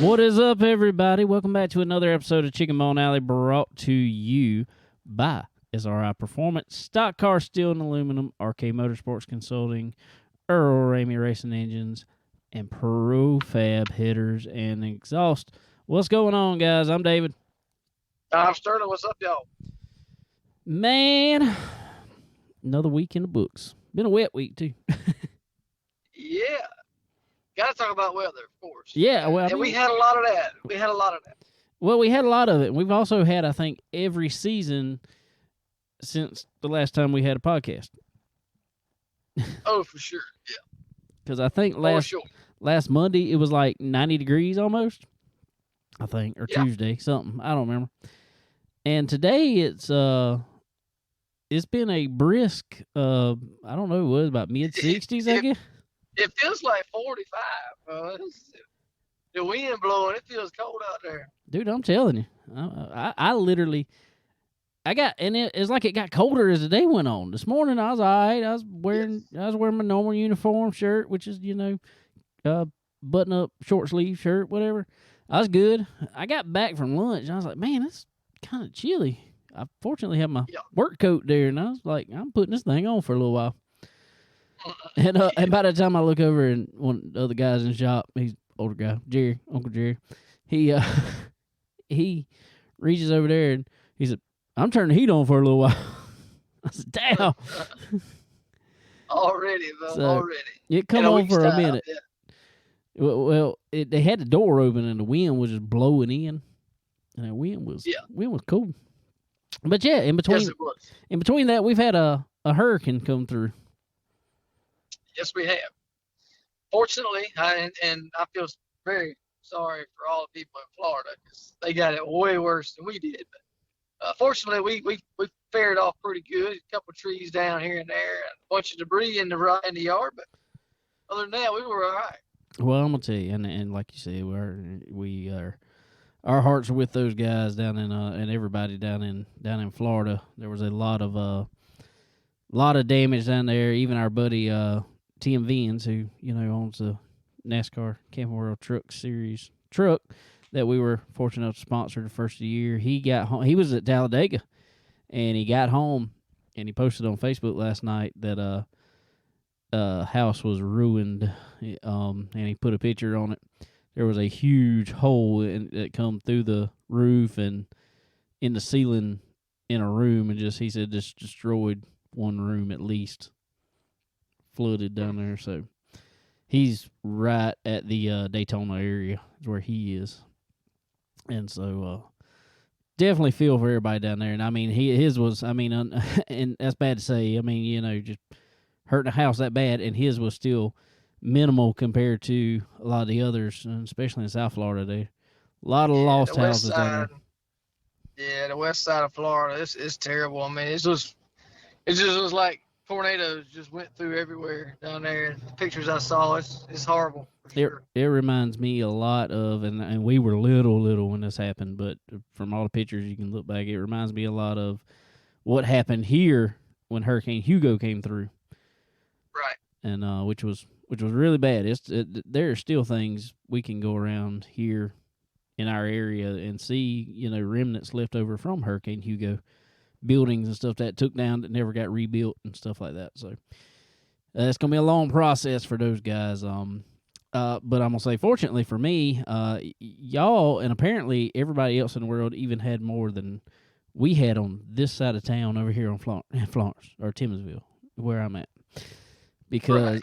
What is up, everybody? Welcome back to another episode of Chicken Bone Alley, brought to you by SRI Performance, Stock Car Steel and Aluminum, RK Motorsports Consulting, Earl Ramey Racing Engines, and Profab Headers and Exhaust. What's going on, guys? I'm David. I'm Sterling. What's up, y'all? Man, another week in the books. Been a wet week, too. Yeah. Got to talk about weather, of course. Yeah, well, we had a lot of that. Well, we had a lot of it. We've also had, I think, every season since the last time we had a podcast. Oh, for sure. Yeah. Because I think last Monday it was like 90 degrees almost, I think, or Tuesday, something. I don't remember. And today it's been a brisk, I don't know, what, about mid-60s, I guess? It feels like 45. The wind blowing. It feels cold out there. Dude, I'm telling you. I literally... it's like it got colder as the day went on. This morning I was all right. I was wearing my normal uniform shirt, which is, button up short sleeve shirt, whatever. I was good. I got back from lunch and I was like, man, it's kind of chilly. I fortunately have my work coat there, and I was like, I'm putting this thing on for a little while. And by the time I look over and one of the other guys in the shop, he's an older guy, Jerry, Uncle Jerry, he reaches over there and he said, I'm turning the heat on for a little while. I said, damn. Already, though, already. It come on for a minute. Yeah. Well, they had the door open and the wind was just blowing in. And the wind was cool. But yeah, in between that, we've had a hurricane come through. Yes, we have. Fortunately, I feel very sorry for all the people in Florida because they got it way worse than we did. But fortunately, we fared off pretty good. A couple of trees down here and there, and a bunch of debris in the yard. But other than that, we were all right. Well, I'm gonna tell you, and like you said, our hearts are with those guys down in and everybody down in Florida. There was a lot of damage down there. Even our buddy Tim Vins, who owns the NASCAR Camping World Truck Series truck that we were fortunate enough to sponsor the first of the year. He got home. He was at Talladega, and he got home, and he posted on Facebook last night that house was ruined, and he put a picture on it. There was a huge hole that come through the roof and in the ceiling in a room, and he said just destroyed one room at least, flooded down there. So he's right at the Daytona area is where he is, and so definitely feel for everybody down there. And I mean, his was, and that's bad to say. I mean, just hurting a house that bad, and his was still minimal compared to a lot of the others, and especially in South Florida. There, a lot of lost houses down there. Yeah, the west side of Florida, it's terrible. I mean, it just was like tornadoes just went through everywhere down there. The pictures I saw, it's horrible. Sure. It reminds me a lot of, and we were little when this happened, but from all the pictures you can look back, it reminds me a lot of what happened here when Hurricane Hugo came through. Right. And which was really bad. There are still things we can go around here in our area and see, remnants left over from Hurricane Hugo, buildings and stuff that took down that never got rebuilt and stuff like that. So it's gonna be a long process for those guys. But I'm gonna say, fortunately for me, y'all and apparently everybody else in the world even had more than we had on this side of town over here on Florence or Timminsville, where I'm at. Because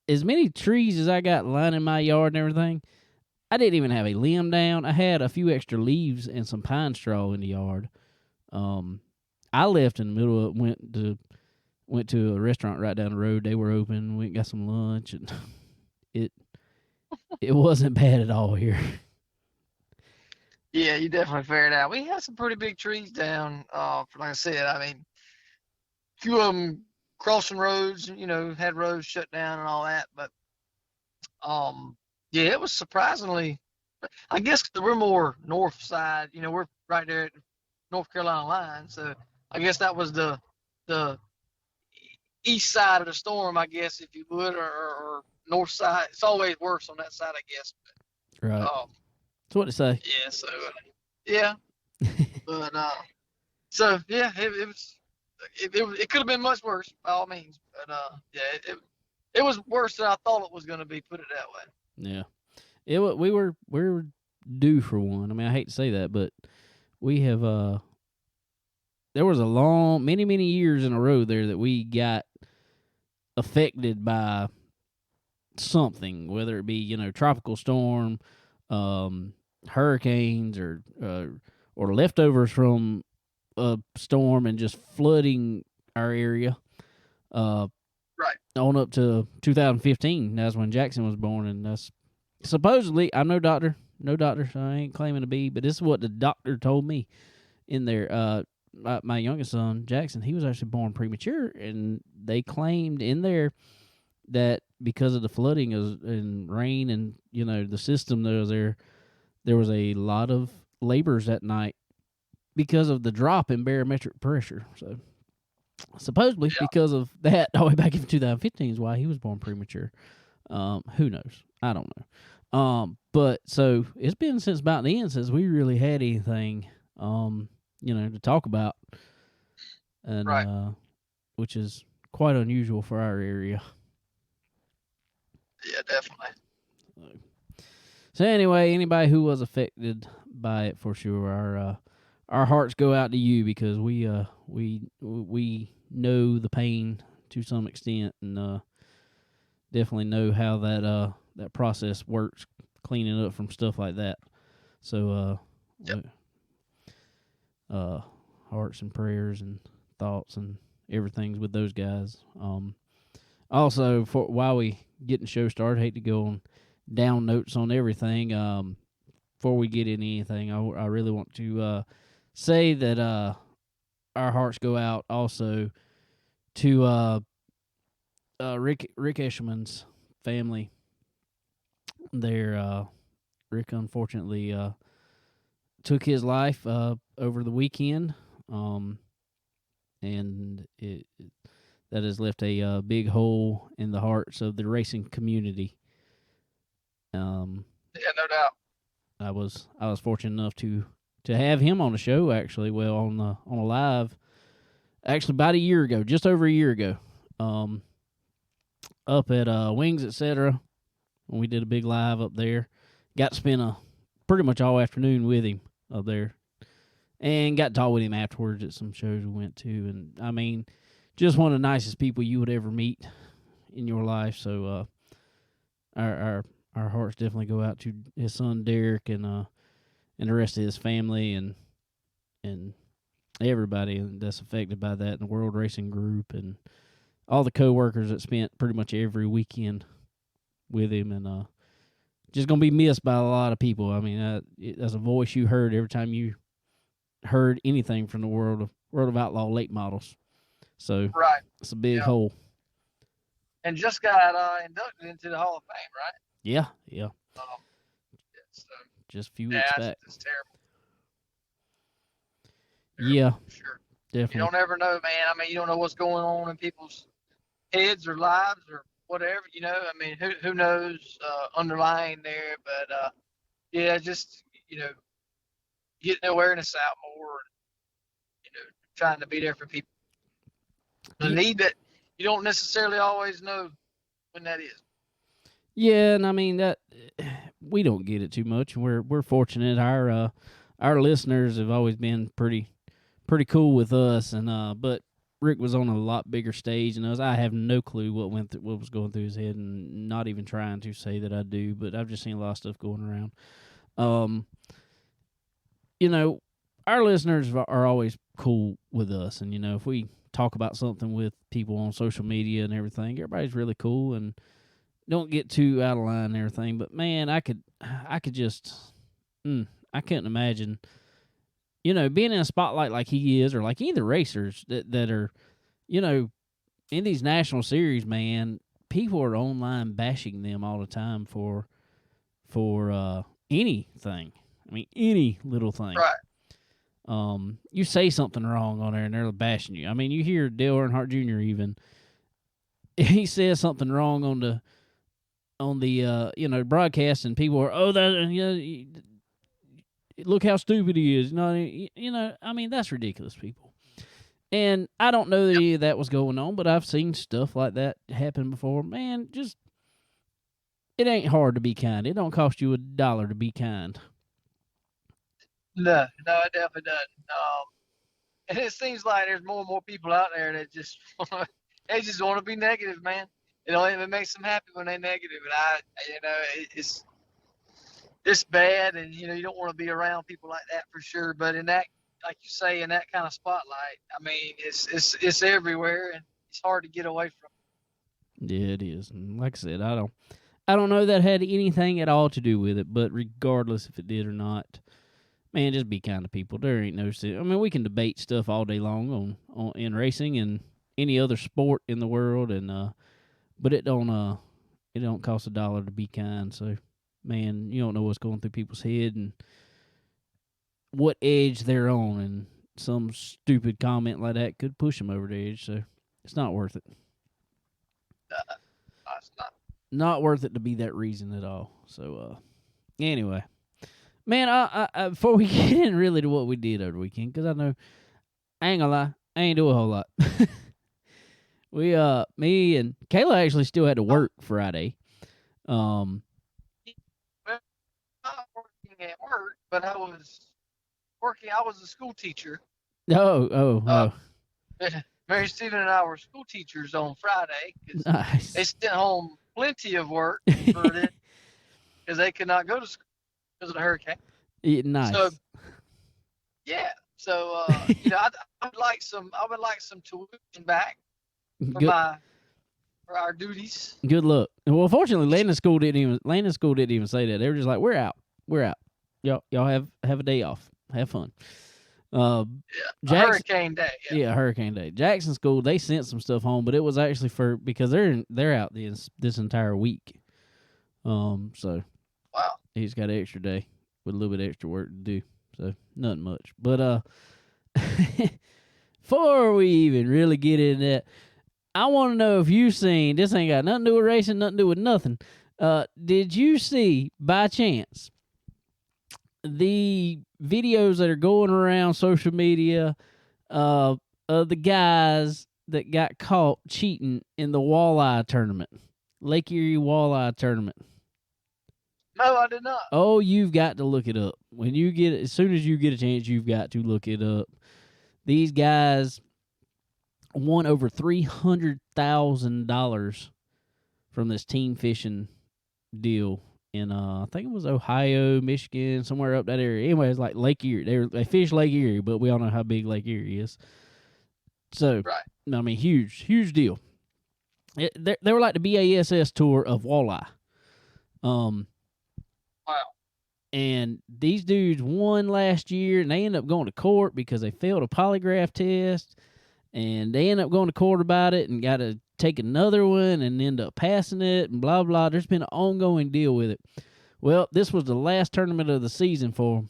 as many trees as I got lining my yard and everything, I didn't even have a limb down. I had a few extra leaves and some pine straw in the yard. I left in the middle of went to a restaurant right down the road. They were open. We got some lunch, and it wasn't bad at all here. Yeah, you definitely fared out. We had some pretty big trees down. Like I said, I mean, a few of them crossing roads, had roads shut down and all that. But, yeah, it was surprisingly, I guess we're more north side. We're right there at the North Carolina line. So I guess that was the east side of the storm, I guess, if you would, or north side. It's always worse on that side, I guess. Right. But, That's what they say. yeah, so yeah, but so yeah, it was it could have been much worse by all means, but yeah, it was worse than I thought it was going to be. Put it that way. Yeah. We were due for one. I mean, I hate to say that, but we have there was a long many years in a row there that we got affected by something, whether it be tropical storm, hurricanes, or leftovers from a storm and just flooding our area. Right. On up to 2015. That's when Jackson was born, and that's supposedly, I'm no doctor, so I ain't claiming to be, but this is what the doctor told me in there. My youngest son, Jackson, he was actually born premature, and they claimed in there that because of the flooding and rain and the system that was there was a lot of labors that night because of the drop in barometric pressure. So supposedly because of that, all the way back in 2015 is why he was born premature. Who knows? I don't know. But so it's been since about the end since we really had anything, to talk about, and Right. which is quite unusual for our area. Yeah, definitely. So anyway, anybody who was affected by it, for sure, our hearts go out to you, because we know the pain to some extent, and definitely know how that process works, cleaning up from stuff like that. So Yep. Hearts and prayers and thoughts and everything's with those guys. Also, while we getting the show started, I hate to go on down notes on everything. Before we get into anything, I really want to say that our hearts go out also to Rick Eshelman's family. Rick unfortunately took his life over the weekend, and that has left a big hole in the hearts of the racing community. Yeah, no doubt. I was fortunate enough to have him on the show, actually. Well, on a live, actually about a year ago, just over a year ago, up at Wings Etc. when we did a big live up there. Got to spend pretty much all afternoon with him up there, and got to talk with him afterwards at some shows we went to. And I mean, just one of the nicest people you would ever meet in your life. So our hearts definitely go out to his son Derek and the rest of his family and everybody that's affected by that in the World Racing Group, and all the co-workers that spent pretty much every weekend with him, and just gonna be missed by a lot of people. I mean, as a voice you heard every time you heard anything from the World of Outlaw late models. So right. It's a big hole. And just got inducted into the Hall of Fame, right? Yeah. So, just a few weeks back. It's terrible. Yeah, sure. Definitely. You don't ever know, man. I mean, you don't know what's going on in people's heads or lives or whatever. I mean, who knows underlying there? But yeah, just getting awareness out more, and trying to be there for people. The need that you don't necessarily always know when that is. Yeah, and I mean that we don't get it too much. We're fortunate. Our listeners have always been pretty cool with us, and but Rick was on a lot bigger stage than us. I have no clue what was going through his head, and not even trying to say that I do, but I've just seen a lot of stuff going around. Our listeners are always cool with us, and if we talk about something with people on social media and everything, everybody's really cool and don't get too out of line and everything. But man, I could just I couldn't imagine being in a spotlight like he is, or like either racers that are in these national series. Man, people are online bashing them all the time for anything. I mean, any little thing. Right. You say something wrong on there and they're bashing you. I mean, you hear Dale Earnhardt Jr. even he says something wrong on the broadcast, and people are, oh, that, look how stupid he is. I mean, that's ridiculous, people. And I don't know that any of that was going on, but I've seen stuff like that happen before. Man, just, it ain't hard to be kind. It don't cost you $1 to be kind. No, it definitely doesn't. And it seems like there's more and more people out there that just they just want to be negative, man. It makes them happy when they're negative, and it's bad, and you don't want to be around people like that for sure. But in that, like you say, in that kind of spotlight, I mean, it's everywhere, and it's hard to get away from. Yeah, it is. And like I said, I don't know that had anything at all to do with it, but regardless if it did or not, man, just be kind to people. There ain't no sense. I mean, we can debate stuff all day long on in racing and any other sport in the world, and but it don't cost $1 to be kind. So, man, you don't know what's going through people's head and what edge they're on, and some stupid comment like that could push them over the edge. So, it's not worth it. It's not worth it to be that reason at all. So, anyway. Man, I before we get in really to what we did over the weekend, because I ain't gonna lie, I ain't do a whole lot. Me and Kayla actually still had to work Friday. Well, not working at work, but I was working. I was a school teacher. Oh. Mary Stephen and I were school teachers on Friday. Nice. They sent home plenty of work for it because they could not go to school because of the hurricane. Yeah, nice. So, yeah. So, I would like some tuition back for our duties. Good luck. Well, fortunately, Landon School didn't even say that. They were just like, we're out. Y'all have a day off. Have fun. Hurricane day. Yeah, hurricane day. Jackson School, they sent some stuff home, but it was actually because they're out this entire week. So wow, he's got an extra day with a little bit of extra work to do. So nothing much. But before we even really get into that, I want to know if you've seen, this ain't got nothing to do with racing, nothing to do with nothing. Did you see by chance the videos that are going around social media of the guys that got caught cheating in the walleye tournament, Lake Erie walleye tournament? No, I did not. Oh, you've got to look it up. As soon as you get a chance, you've got to look it up. These guys won over $300,000 from this team fishing deal in I think it was Ohio, Michigan, somewhere up that area. Anyway, it's like Lake Erie. They fish Lake Erie, but we all know how big Lake Erie is. So, right. I mean, huge deal. They were like the BASS tour of walleye. Wow. And these dudes won last year, and they ended up going to court because they failed a polygraph test, and they ended up going to court about it and got to take another one and end up passing it and blah, blah. There's been an ongoing deal with it. Well, this was the last tournament of the season for them,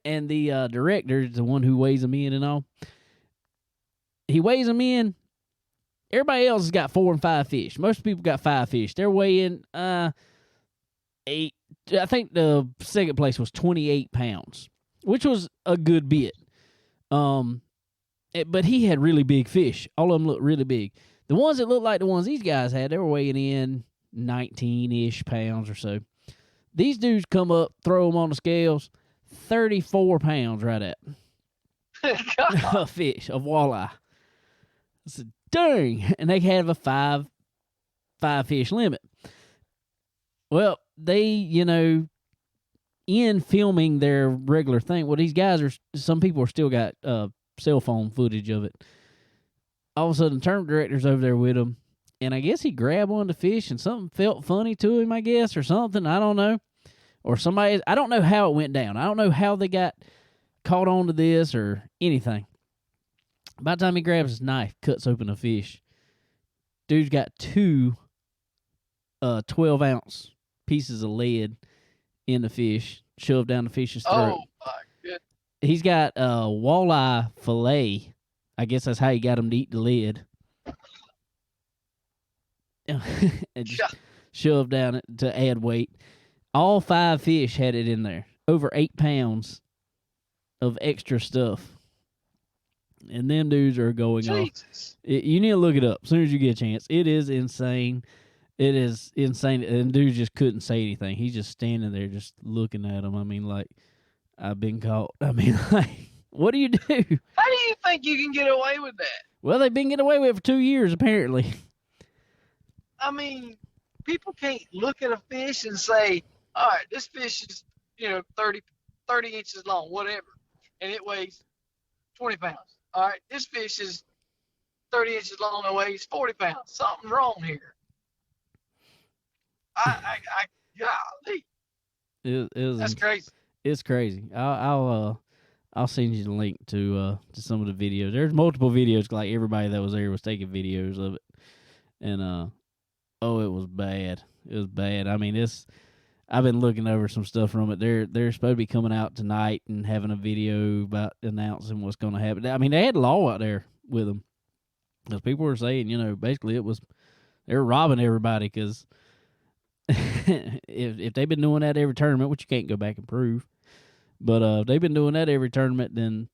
and the director, the one who weighs them in and all, he weighs them in. Everybody else has got 4 and 5 fish. Most people got 5 fish. They're weighing 8. I think the second place was 28 pounds, which was a good bit. But he had really big fish. All of them looked really big. The ones that looked like the ones these guys had, they were weighing in 19-ish pounds or so. These dudes come up, throw them on the scales, 34 pounds right at. A fish, a walleye. I said, dang. And they have a 5 fish limit. Well, they, in filming their regular thing, well, these guys some people are still got cell phone footage of it. All of a sudden, the tournament director's over there with him, and I guess he grabbed one of the fish, and something felt funny to him, I guess, or something. I don't know. Or I don't know how it went down. I don't know how they got caught on to this or anything. By the time he grabs his knife, cuts open a fish, dude's got 2 12-ounce pieces of lead in the fish, shoved down the fish's throat. Oh, my goodness. He's got walleye fillet. I guess that's how he got him to eat the lead. and just Yeah. shoved down it to add weight. All 5 fish had it in there, over 8 pounds of extra stuff. And them dudes are going off. Jesus. You need to look it up as soon as you get a chance. It is insane. It is insane. And dude just couldn't say anything. He's just standing there just looking at him. I mean, like, I've been caught. I mean, like, what do you do? How do you think you can get away with that? Well, they've been getting away with it for 2 years, apparently. I mean, people can't look at a fish and say, all right, this fish is, 30 inches long, whatever, and it weighs 20 pounds. All right, this fish is 30 inches long and weighs 40 pounds. Something's wrong here. Golly, that's crazy. It's crazy. I'll send you the link to some of the videos. There's multiple videos. Like everybody that was there was taking videos of it, and it was bad. It was bad. I mean, I've been looking over some stuff from it. They're supposed to be coming out tonight and having a video about announcing what's going to happen. I mean, they had law out there with them because people were saying, basically they were robbing everybody because if they've been doing that every tournament, which you can't go back and prove, but if they've been doing that every tournament, then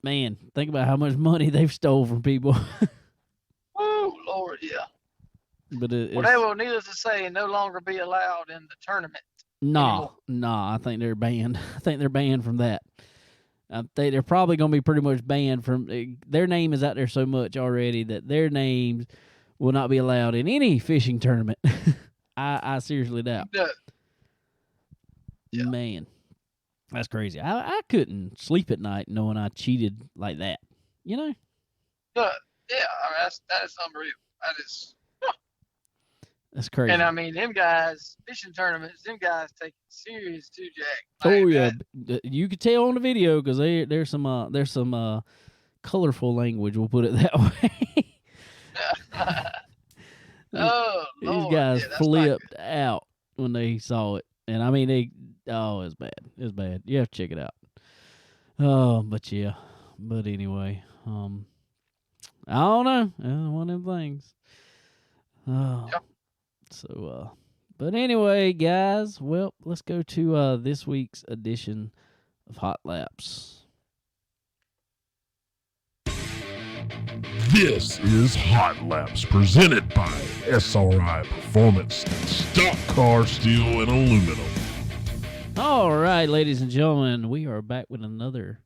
man, think about how much money they've stole from people. Oh Lord, yeah. But they will, needless to say, no longer be allowed in the tournament. No, I think they're banned. I think they're banned from that. I think they're probably going to be pretty much banned from. Their name is out there so much already that their names will not be allowed in any fishing tournament. I seriously doubt. Yeah. Man, that's crazy. I couldn't sleep at night knowing I cheated like that. Yeah, I mean, that is unreal. That is. That's crazy. And I mean, them guys, fishing tournaments, them guys take it serious too, Jack. Oh yeah, you could tell on the video because there's some colorful language. We'll put it that way. Oh, these guys flipped out when they saw it, and I mean it's bad. It's bad. You have to check it out. Oh, but anyway, I don't know. One of them things. Oh. Yep. So, but anyway, guys, well, let's go to this week's edition of Hot Laps. This is Hot Laps, presented by SRI Performance, Stock Car Steel and Aluminum. All right, ladies and gentlemen, we are back with another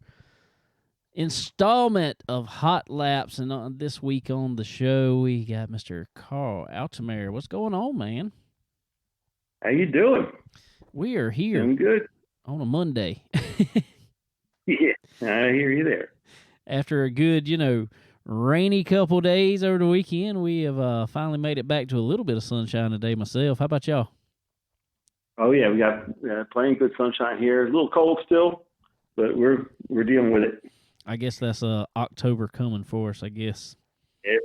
installment of Hot Laps, and this week on the show we got Mr. Carl Altemeyer. What's going on, man? How you doing? We are here. Doing good. On a Monday. Yeah, I hear you there. After a good, rainy couple days over the weekend, we have finally made it back to a little bit of sunshine today myself. How about y'all? Oh yeah, we got plenty of good sunshine here. A little cold still, but we're dealing with it. I guess that's October coming for us, I guess. It's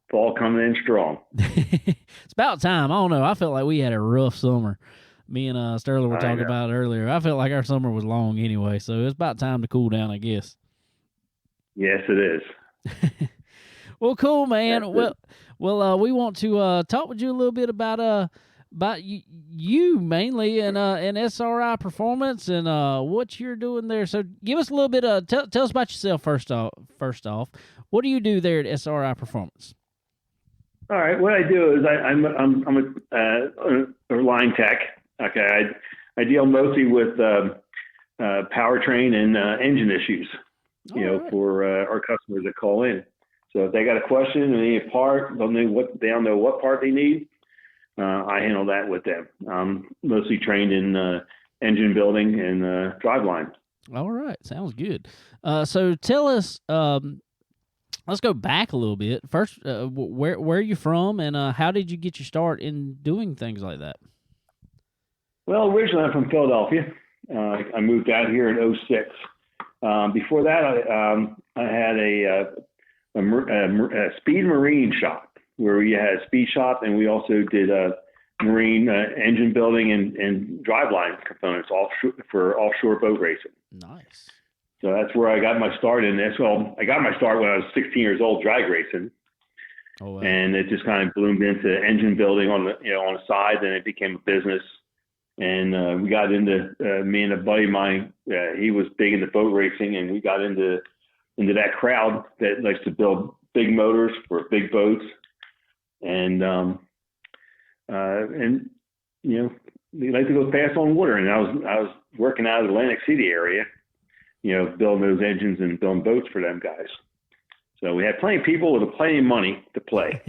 fall coming in strong. It's about time. I don't know. I felt like we had a rough summer. Me and Sterling were talking about it earlier. I felt like our summer was long anyway, so it's about time to cool down, I guess. Yes, it is. Well, cool, man. Well, we want to talk with you a little bit about you mainly and SRI Performance and what you're doing there. So give us a little bit of tell us about yourself first off. What do you do there at SRI Performance? All right, what I do is I'm a line tech. Okay, I deal mostly with powertrain and engine issues. For our customers that call in. So if they got a question and they need a part, they don't know what part they need. I handle that with them. I'm mostly trained in engine building and driveline. All right, sounds good. So tell us, let's go back a little bit. First, where are you from, and how did you get your start in doing things like that? Well, originally I'm from Philadelphia. I moved out here in 2006. Before that, I had a speed marine shop where we had a speed shop, and we also did marine engine building and driveline components for offshore boat racing. Nice. So that's where I got my start in this. Well, I got my start when I was 16 years old, drag racing. Oh, wow. And it just kind of bloomed into engine building on the side. Then it became a business. And we got into me and a buddy of mine. He was big into boat racing, and we got into that crowd that likes to build big motors for big boats. And we like to go fast on water. And I was working out of the Atlantic City area, building those engines and building boats for them guys. So we had plenty of people with plenty of money to play.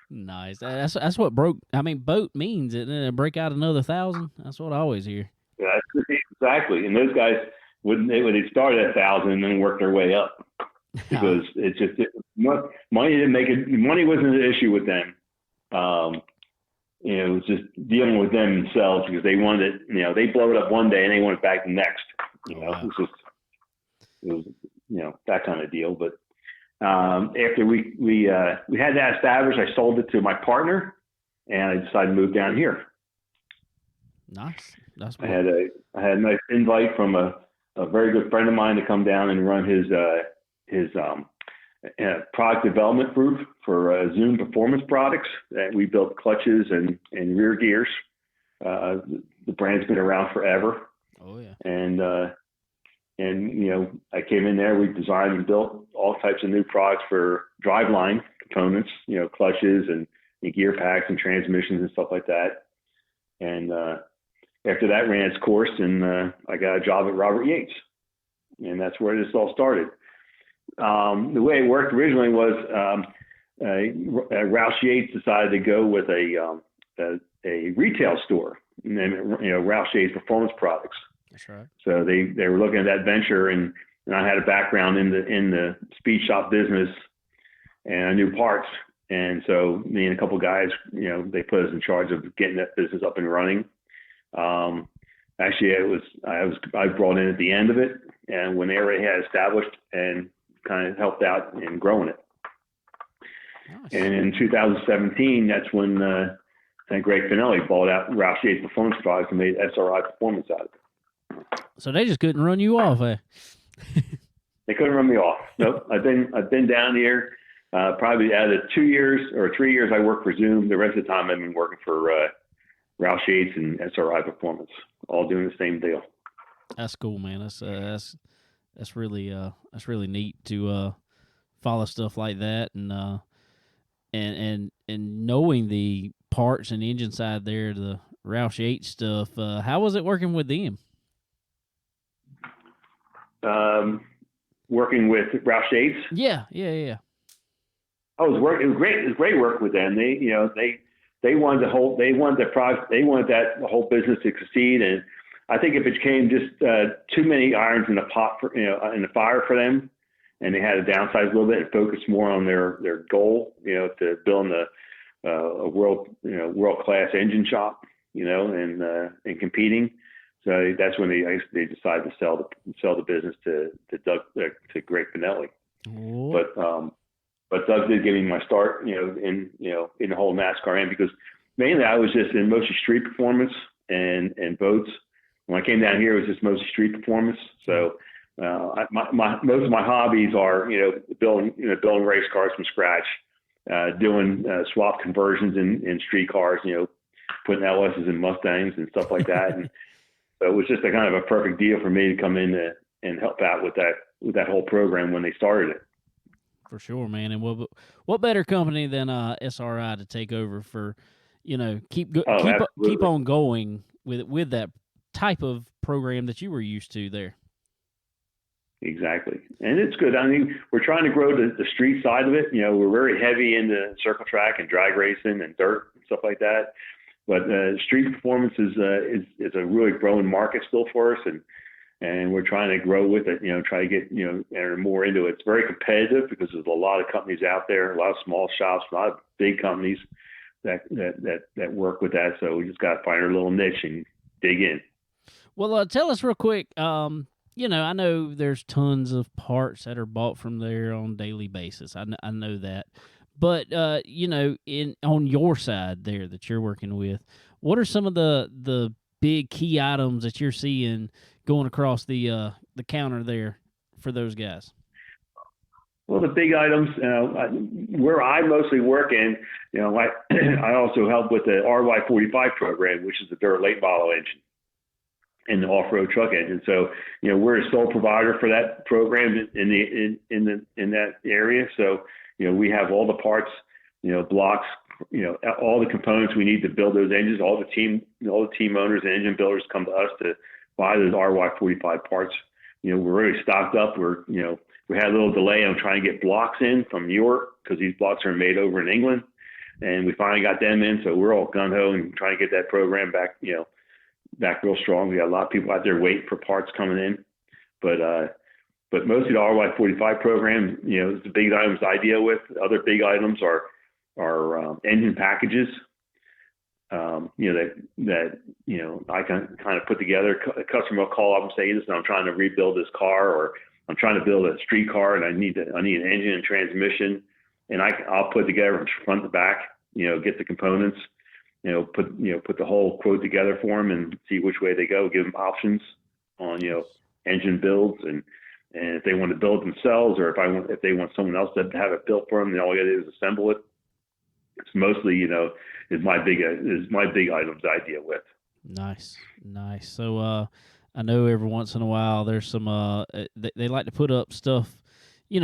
Nice. That's what boat means. It break out another 1,000. That's what I always hear. Yeah, exactly. And those guys would they started at 1,000 and then work their way up because it's just money didn't make it. Money wasn't an issue with them. It was just dealing with them themselves because they wanted it. They blow it up one day and they want it back the next. Wow. It was that kind of deal, but. After we had that established, I sold it to my partner, and I decided to move down here. Nice. That's cool. I had a nice invite from a very good friend of mine to come down and run his product development group for Zoom Performance products. We built clutches and rear gears. The brand's been around forever. Oh yeah. And I came in there. We designed and built all types of new products for driveline components, clutches and gear packs and transmissions and stuff like that. And after that ran its course, and I got a job at Robert Yates, and that's where this all started. The way it worked originally was Roush Yates decided to go with a retail store, and Roush Yates Performance Products. That's right. So they were looking at that venture, and I had a background in the speed shop business, and I knew parts. And so me and a couple of guys, they put us in charge of getting that business up and running. Actually, I brought in at the end of it, and when they already had established, and kind of helped out in growing it. Nice. And in 2017, that's when Greg Finelli bought out Roush Yates Performance Products and made SRI Performance out of it. So they just couldn't run you off, eh? They couldn't run me off. Nope. I've been down here probably out of 2 years or 3 years I worked for Zoom. The rest of the time I've been working for Roush Yates and SRI Performance, all doing the same deal. That's cool, man. That's really neat to follow stuff like that, and knowing the parts and engine side there, the Roush Yates stuff. How was it working with them? Working with Roush Yates. Yeah. Oh, it was great. It was great work with them. They wanted the whole business to succeed, and I think it became just too many irons in the pot in the fire for them, and they had to downsize a little bit and focus more on their goal, to build a world-class engine shop, and competing. So that's when they decided to sell the business to Greg Finelli. Oh. But Doug did give me my start, in the whole NASCAR end, because mainly I was just in mostly street performance and boats. When I came down here, it was just mostly street performance. So most of my hobbies are, building race cars from scratch, doing swap conversions in street cars, putting LSs in Mustangs and stuff like that. And so it was just a kind of a perfect deal for me to come in and help out with that whole program when they started it. For sure, man. And what better company than SRI to take over for, keep on going with that type of program that you were used to there. Exactly. And it's good. I mean, we're trying to grow the street side of it. We're very heavy into circle track and drag racing and dirt and stuff like that. But street performance is a really growing market still for us, and we're trying to grow with it. Try to get more into it. It's very competitive because there's a lot of companies out there, a lot of small shops, a lot of big companies that work with that. So we just got to find our little niche and dig in. Well, tell us real quick. I know there's tons of parts that are bought from there on a daily basis. I know that. But, on your side there that you're working with, what are some of the big key items that you're seeing going across the counter there for those guys? Well, the big items, where I mostly work in, I also help with the RY45 program, which is the dirt late model engine and the off-road truck engine. So, we're a sole provider for that program in that area. So, we have all the parts, blocks, all the components we need to build those engines. All the team owners and engine builders come to us to buy those RY45 parts. We're already stocked up. We had a little delay on trying to get blocks in from York because these blocks are made over in England, and we finally got them in. So we're all gung ho and trying to get that program back, back real strong. We got a lot of people out there waiting for parts coming in, but mostly the RY45 program, is the big items I deal with. Other big items are engine packages. I can kind of put together. A customer will call up and say, "Listen, I'm trying to rebuild this car, or I'm trying to build a street car, and I need an engine and transmission," and I'll put together from front to back. Get the components. Put the whole quote together for them and see which way they go. Give them options on engine builds, and if they want to build themselves, or if they want someone else to have it built for them, then all you got to do is assemble it. It's mostly is my big items I deal with. Nice. So I know every once in a while there's some they like to put up stuff,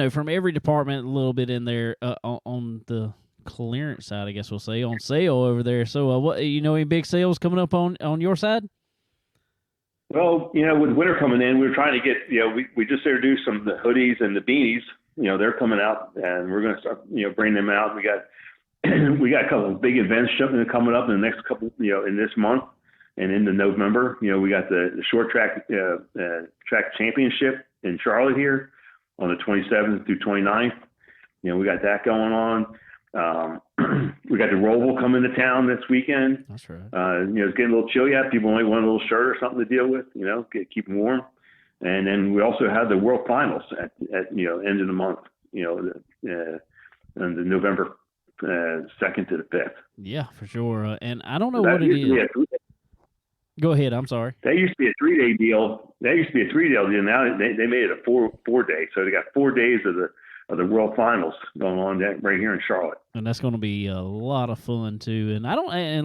from every department a little bit in there on the clearance side, I guess we'll say, on sale over there. So what any big sales coming up on your side? Well, with winter coming in, we're trying to get we just introduced some of the hoodies and the beanies. They're coming out, and we're going to start bringing them out. We got a couple of big events coming up in the next couple in this month and into November. We got the short track championship in Charlotte here on the 27th through 29th. We got that going on. We got the Roval coming to town this weekend. That's right. It's getting a little chilly out. People only want a little shirt or something to deal with, keep them warm. And then we also have the World Finals at end of the month, on the November 2nd to the 5th. Yeah, for sure. And I don't know what it is. Go ahead. I'm sorry. That used to be a 3-day deal. Now they made it a 4-day. So they got 4 days of the World Finals going on right here in Charlotte. And that's going to be a lot of fun too. And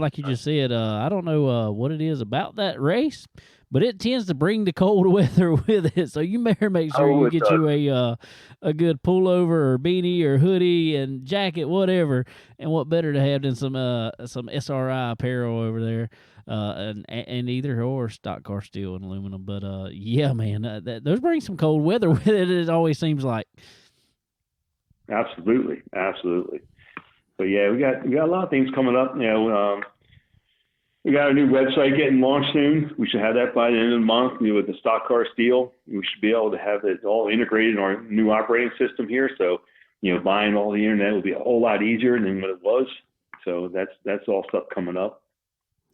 like you just said, I don't know what it is about that race, but it tends to bring the cold weather with it. So you better make sure you get you a good pullover or beanie or hoodie and jacket, whatever. And what better to have than some SRI apparel over there, and either or stock car steel and aluminum. But yeah, man, those bring some cold weather with it. It always seems like. Absolutely. But yeah, we got a lot of things coming up. We got a new website getting launched soon. We should have that by the end of the month. With the stock car steel, we should be able to have it all integrated in our new operating system here. So, buying all the internet will be a whole lot easier than what it was. So that's all stuff coming up.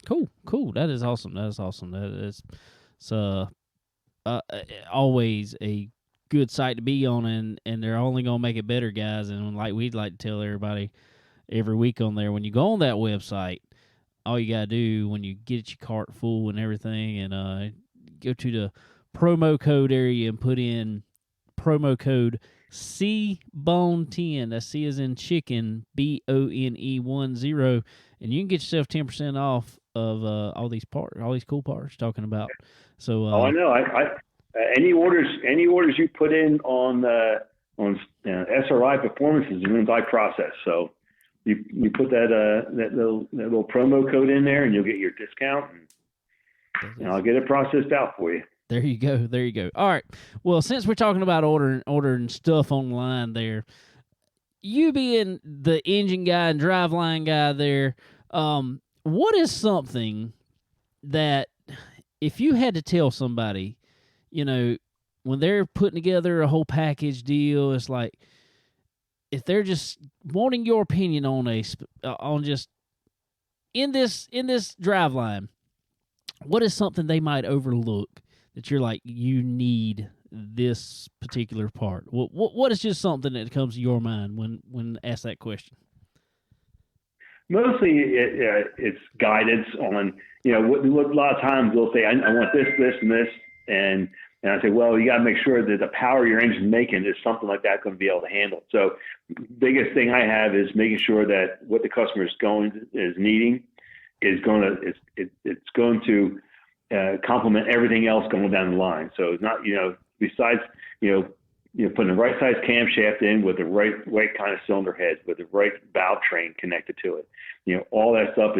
Cool. That is awesome. That is always a good site to be on, and they're only gonna make it better, guys. And like we'd like to tell everybody every week on there, when you go on that website, all you gotta do when you get your cart full and everything, and go to the promo code area and put in promo code CBONE10. That's C as in chicken, BONE10, and you can get yourself 10% off of all these cool parts talking about. So I know. Any orders you put in on SRI Performances is by process. So you put that little promo code in there, and you'll get your discount, and I'll get it processed out for you. There you go. All right. Well, since we're talking about ordering stuff online, there, you being the engine guy and driveline guy there, what is something that if you had to tell somebody, when they're putting together a whole package deal, it's like, if they're just wanting your opinion on just in this driveline, what is something they might overlook that you're like, you need this particular part? What is just something that comes to your mind when asked that question? Mostly it's guidance on, what a lot of times they'll say, I want this, and this, and And I say, well, you got to make sure that the power your engine's making is something like that going to be able to handle. So biggest thing I have is making sure that what the customer is needing is going to, it's going to complement everything else going down the line. So it's not, besides, putting the right size camshaft in with the right kind of cylinder head, with the right valve train connected to it. All that stuff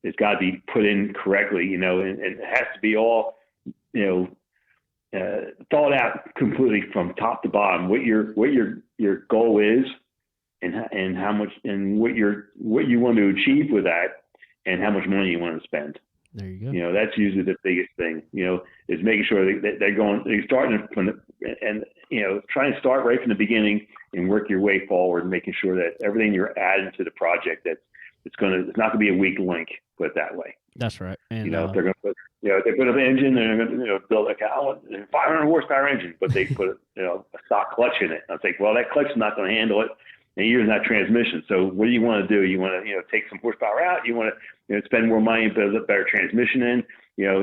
it's got to be put in correctly, and it has to be all, thought out completely from top to bottom. What your goal is, and how much, and what you want to achieve with that, and how much money you want to spend. There you go. That's usually the biggest thing. Is making sure that they're starting from trying to start right from the beginning and work your way forward, and making sure that everything you're adding to the project it's not going to be a weak link. Put it that way. That's right. And if they're going to put, if they put up an engine, they're going to build a 500 horsepower engine, but they put a stock clutch in it. I think, well, that clutch is not going to handle it, and you're using that transmission. So what do you want to do? You want to take some horsepower out. You want to spend more money and put a better transmission in.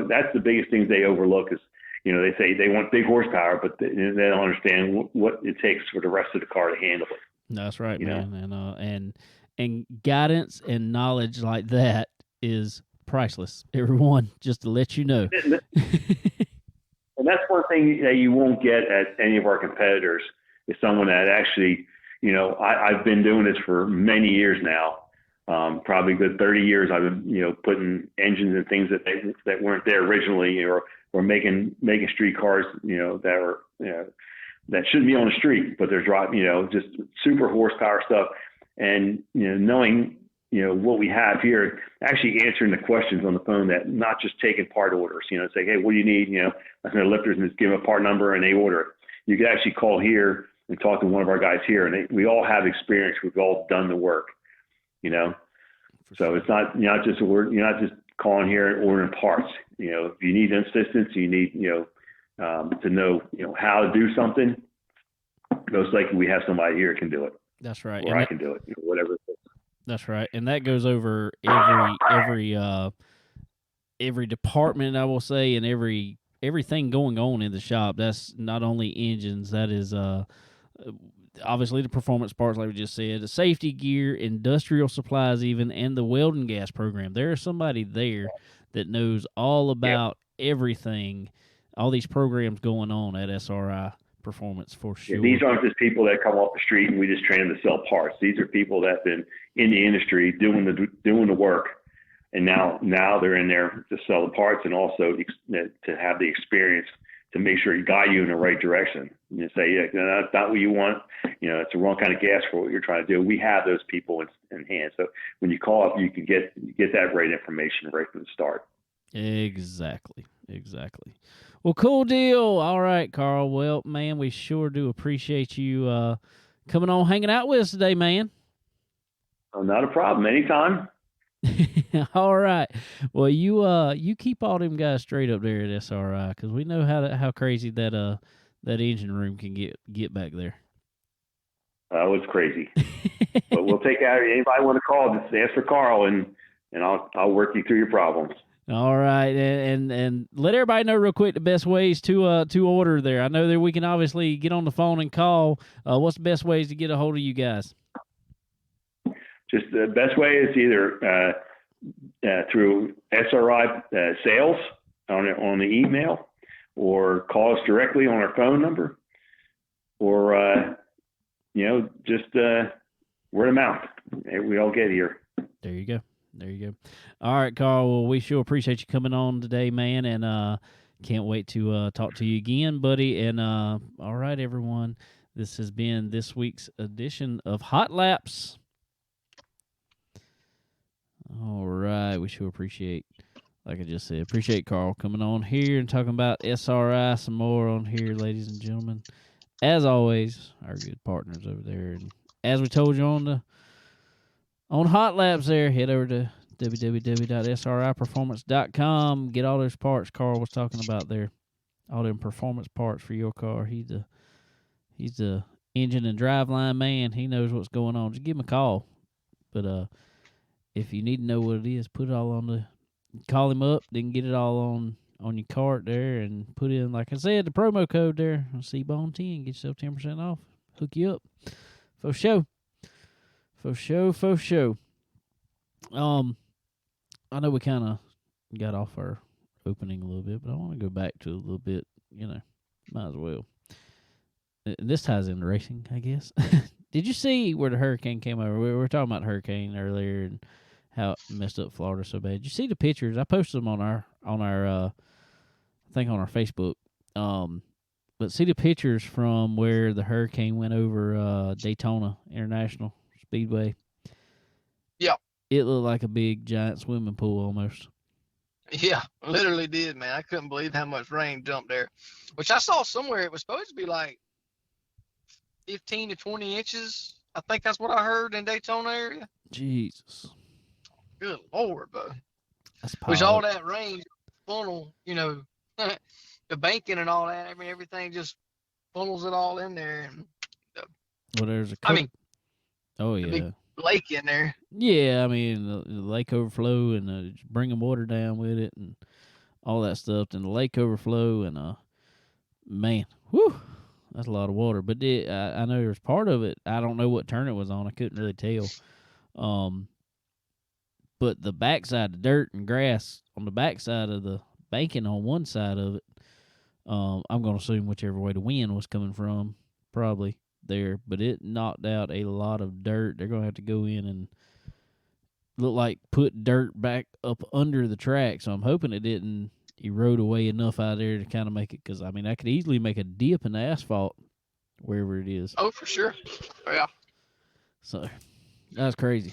That's the biggest things they overlook is they say they want big horsepower, but they don't understand what it takes for the rest of the car to handle it. That's right, man. And guidance and knowledge like that is priceless, everyone, just to let you know. And that's one thing that you won't get at any of our competitors is someone that actually, I've been doing this for many years now, probably good 30 years. I've been, putting engines and things that weren't there originally, or making street cars, that shouldn't be on the street, but they're driving, just super horsepower stuff. And, knowing, what we have here, actually answering the questions on the phone, that not just taking part orders, say, hey, what do you need? I'm going to lifters and just give them a part number and they order it. You can actually call here and talk to one of our guys here, and we all have experience. We've all done the work, so it's not, you're not just calling here and ordering parts. If you need assistance, you need, to know, how to do something, most likely we have somebody here that can do it. That's right. Or I can do it, whatever it is. That's right. And that goes over every department, I will say, and everything going on in the shop. That's not only engines, that is obviously the performance parts, like we just said, the safety gear, industrial supplies even, and the welding gas program. There is somebody there that knows all about everything, all these programs going on at SRI Performance, for sure. Yeah, these aren't just people that come off the street and we just train them to sell parts. These are people that have been in the industry doing the work, and now they're in there to sell the parts, and also to have the experience to make sure you guide you in the right direction. And you say, yeah, no, that's not what you want. It's the wrong kind of gas for what you're trying to do. We have those people in hand. So when you call up, you can get that right information right from the start. Exactly. Well, cool deal. All right, Carl. Well, man, we sure do appreciate you coming on, hanging out with us today, man. Oh, not a problem. Anytime. All right. Well, you keep all them guys straight up there at SRI, because we know how crazy that engine room can get back there. It's crazy. But we'll take out anybody want to call. Just ask for Carl, and I'll work you through your problems. All right, and let everybody know real quick the best ways to order there. I know that we can obviously get on the phone and call. What's the best ways to get a hold of you guys? Just the best way is either through SRI sales on the email, or call us directly on our phone number, or just word of mouth. We all get here. There you go. All right, Carl. Well, we sure appreciate you coming on today, man, and can't wait to talk to you again, buddy. And all right, everyone, this has been this week's edition of Hot Laps. All right, we sure appreciate, like I just said, appreciate Carl coming on here and talking about SRI some more on here, ladies and gentlemen. As always, our good partners over there, and as we told you on Hot Laps there, head over to www.sriperformance.com. Get all those parts Carl was talking about there. All them performance parts for your car. He's the engine and driveline man. He knows what's going on. Just give him a call. But if you need to know what it is, put it all call him up, then get it all on your cart there and put in, like I said, the promo code there, CBON10, get yourself 10% off. Hook you up. For show. I know we kind of got off our opening a little bit, but I want to go back to a little bit, might as well. This ties into racing, I guess. Did you see where the hurricane came over? We were talking about hurricane earlier and how it messed up Florida so bad. Did you see the pictures? I posted them on our I think on our Facebook. But see the pictures from where the hurricane went over Daytona International Speedway. Yeah. It looked like a big giant swimming pool almost. Yeah, literally did, man. I couldn't believe how much rain jumped there. Which I saw somewhere it was supposed to be like 15 to 20 inches. I think that's what I heard in Daytona area. Jesus. Good Lord, bro. That's Which all that rain funnel, the banking and all that. I mean, everything just funnels it all in there. And, well, there's a. Oh yeah. Big lake in there. Yeah, I mean the lake overflow and bringing water down with it and all that stuff, and the lake overflow and man, whew, that's a lot of water. But I know there's part of it. I don't know what turn it was on. I couldn't really tell. But the backside, the dirt and grass on the backside of the banking on one side of it, I'm going to assume whichever way the wind was coming from, probably there. But it knocked out a lot of dirt. They're going to have to go in and look like put dirt back up under the track. So I'm hoping it didn't erode away enough out there to kind of make it, because, I mean, I could easily make a dip in the asphalt wherever it is. Oh, for sure. Yeah. So that's crazy.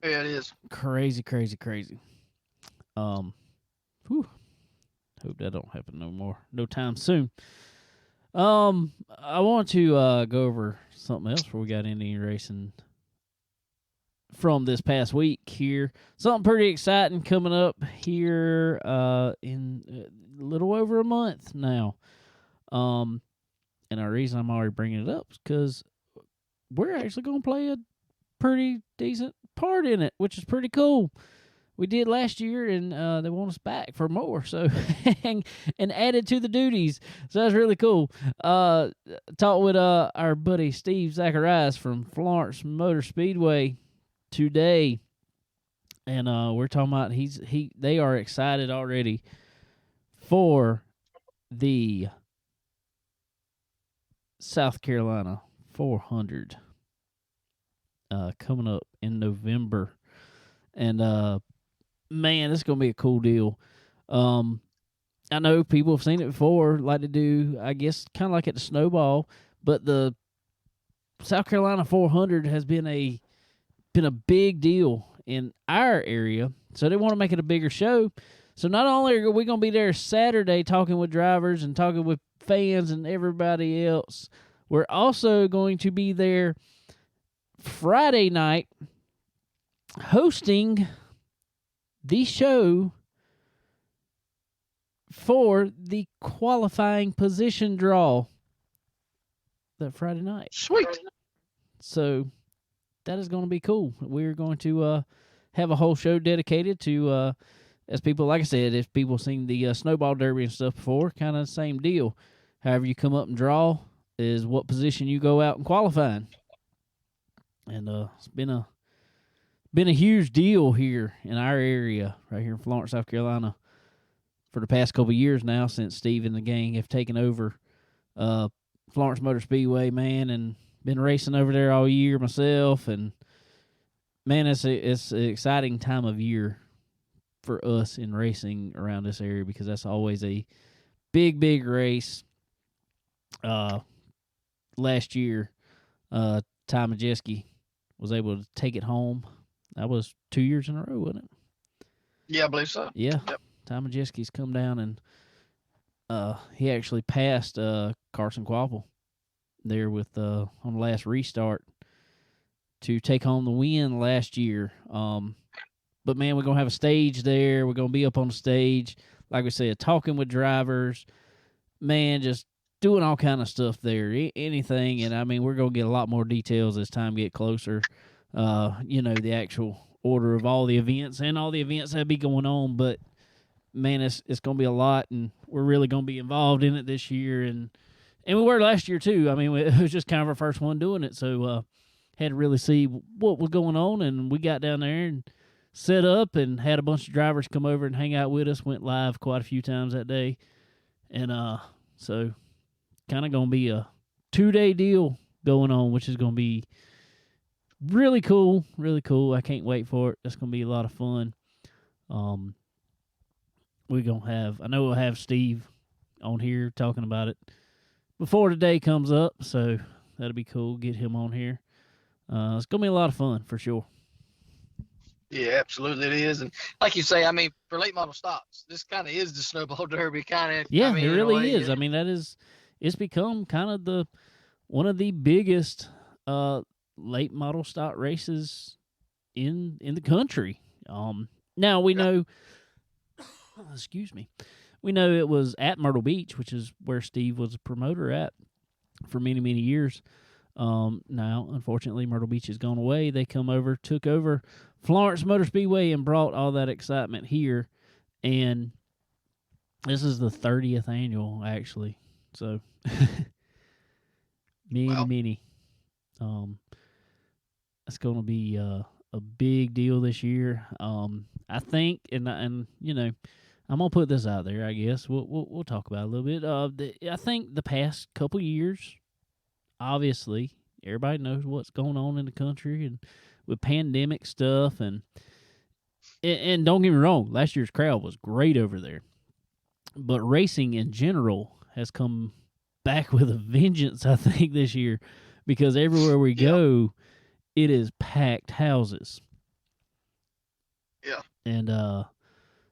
Yeah, it is. Crazy. Whew. Hope that don't happen no time soon. I want to go over something else before we got Indian racing from this past week here. Something pretty exciting coming up here in a little over a month now. And the reason I'm already bringing it up is because we're actually going to play a pretty decent part in it, which is pretty cool. We did last year, and they want us back for more, so and added to the duties. So that's really cool. Talked with our buddy Steve Zacharias from Florence Motor Speedway today, and we're talking about they are excited already for the South Carolina 400 coming up in November, and man, it's gonna be a cool deal. I know people have seen it before, like to do, I guess, kind of like at the Snowball, but the South Carolina 400 has been a big deal in our area, so they want to make it a bigger show. So not only are we gonna be there Saturday talking with drivers and talking with fans and everybody else, we're also going to be there Friday night hosting the show for the qualifying position draw that Friday night. Sweet. So that is going to be cool. We're going to have a whole show dedicated to, as people, like I said, if people seen the Snowball Derby and stuff before, kind of the same deal. However you come up and draw is what position you go out in qualifying. And it's been a huge deal here in our area, right here in Florence, South Carolina, for the past couple of years now, since Steve and the gang have taken over Florence Motor Speedway, man, and been racing over there all year myself. And man, it's an exciting time of year for us in racing around this area, because that's always a big race. Last year, Ty Majeski was able to take it home. That was 2 years in a row, wasn't it? Yeah, I believe so. Yeah. Yep. Ty Majeski's come down, and he actually passed Carson Quapple there with on the last restart to take home the win last year. But, man, we're going to have a stage there. We're going to be up on the stage, like we said, talking with drivers. Man, just doing all kind of stuff there, anything. And, I mean, we're going to get a lot more details as time get closer. The actual order of all the events and all the events that be going on. But, man, it's going to be a lot, and we're really going to be involved in it this year, and we were last year too. I mean, it was just kind of our first one doing it, so had to really see what was going on, and we got down there and set up and had a bunch of drivers come over and hang out with us. Went live quite a few times that day, and so kind of going to be a 2-day deal going on, which is going to be really cool, really cool. I can't wait for it. That's going to be a lot of fun. We're going to have, I know we'll have Steve on here talking about it before the day comes up, so that'll be cool. Get him on here. It's going to be a lot of fun for sure. Yeah, absolutely it is. And like you say, I mean, for late model stocks, this kind of is the Snowball Derby kind of. Yeah, I mean, it really way, is. I mean, it's become kind of one of the biggest late model stock races in the country. Now we know, excuse me, we know it was at Myrtle Beach, which is where Steve was a promoter at for many, many years. Now, unfortunately, Myrtle Beach has gone away. They took over Florence Motor Speedway and brought all that excitement here. And this is the 30th annual, actually. So, many. It's going to be a big deal this year. I think, and you know, I'm gonna put this out there. I guess we'll talk about it a little bit. I think the past couple years, obviously, everybody knows what's going on in the country and with pandemic stuff, and don't get me wrong, last year's crowd was great over there, but racing in general has come back with a vengeance, I think, this year, because everywhere we go, it is packed houses. Yeah. And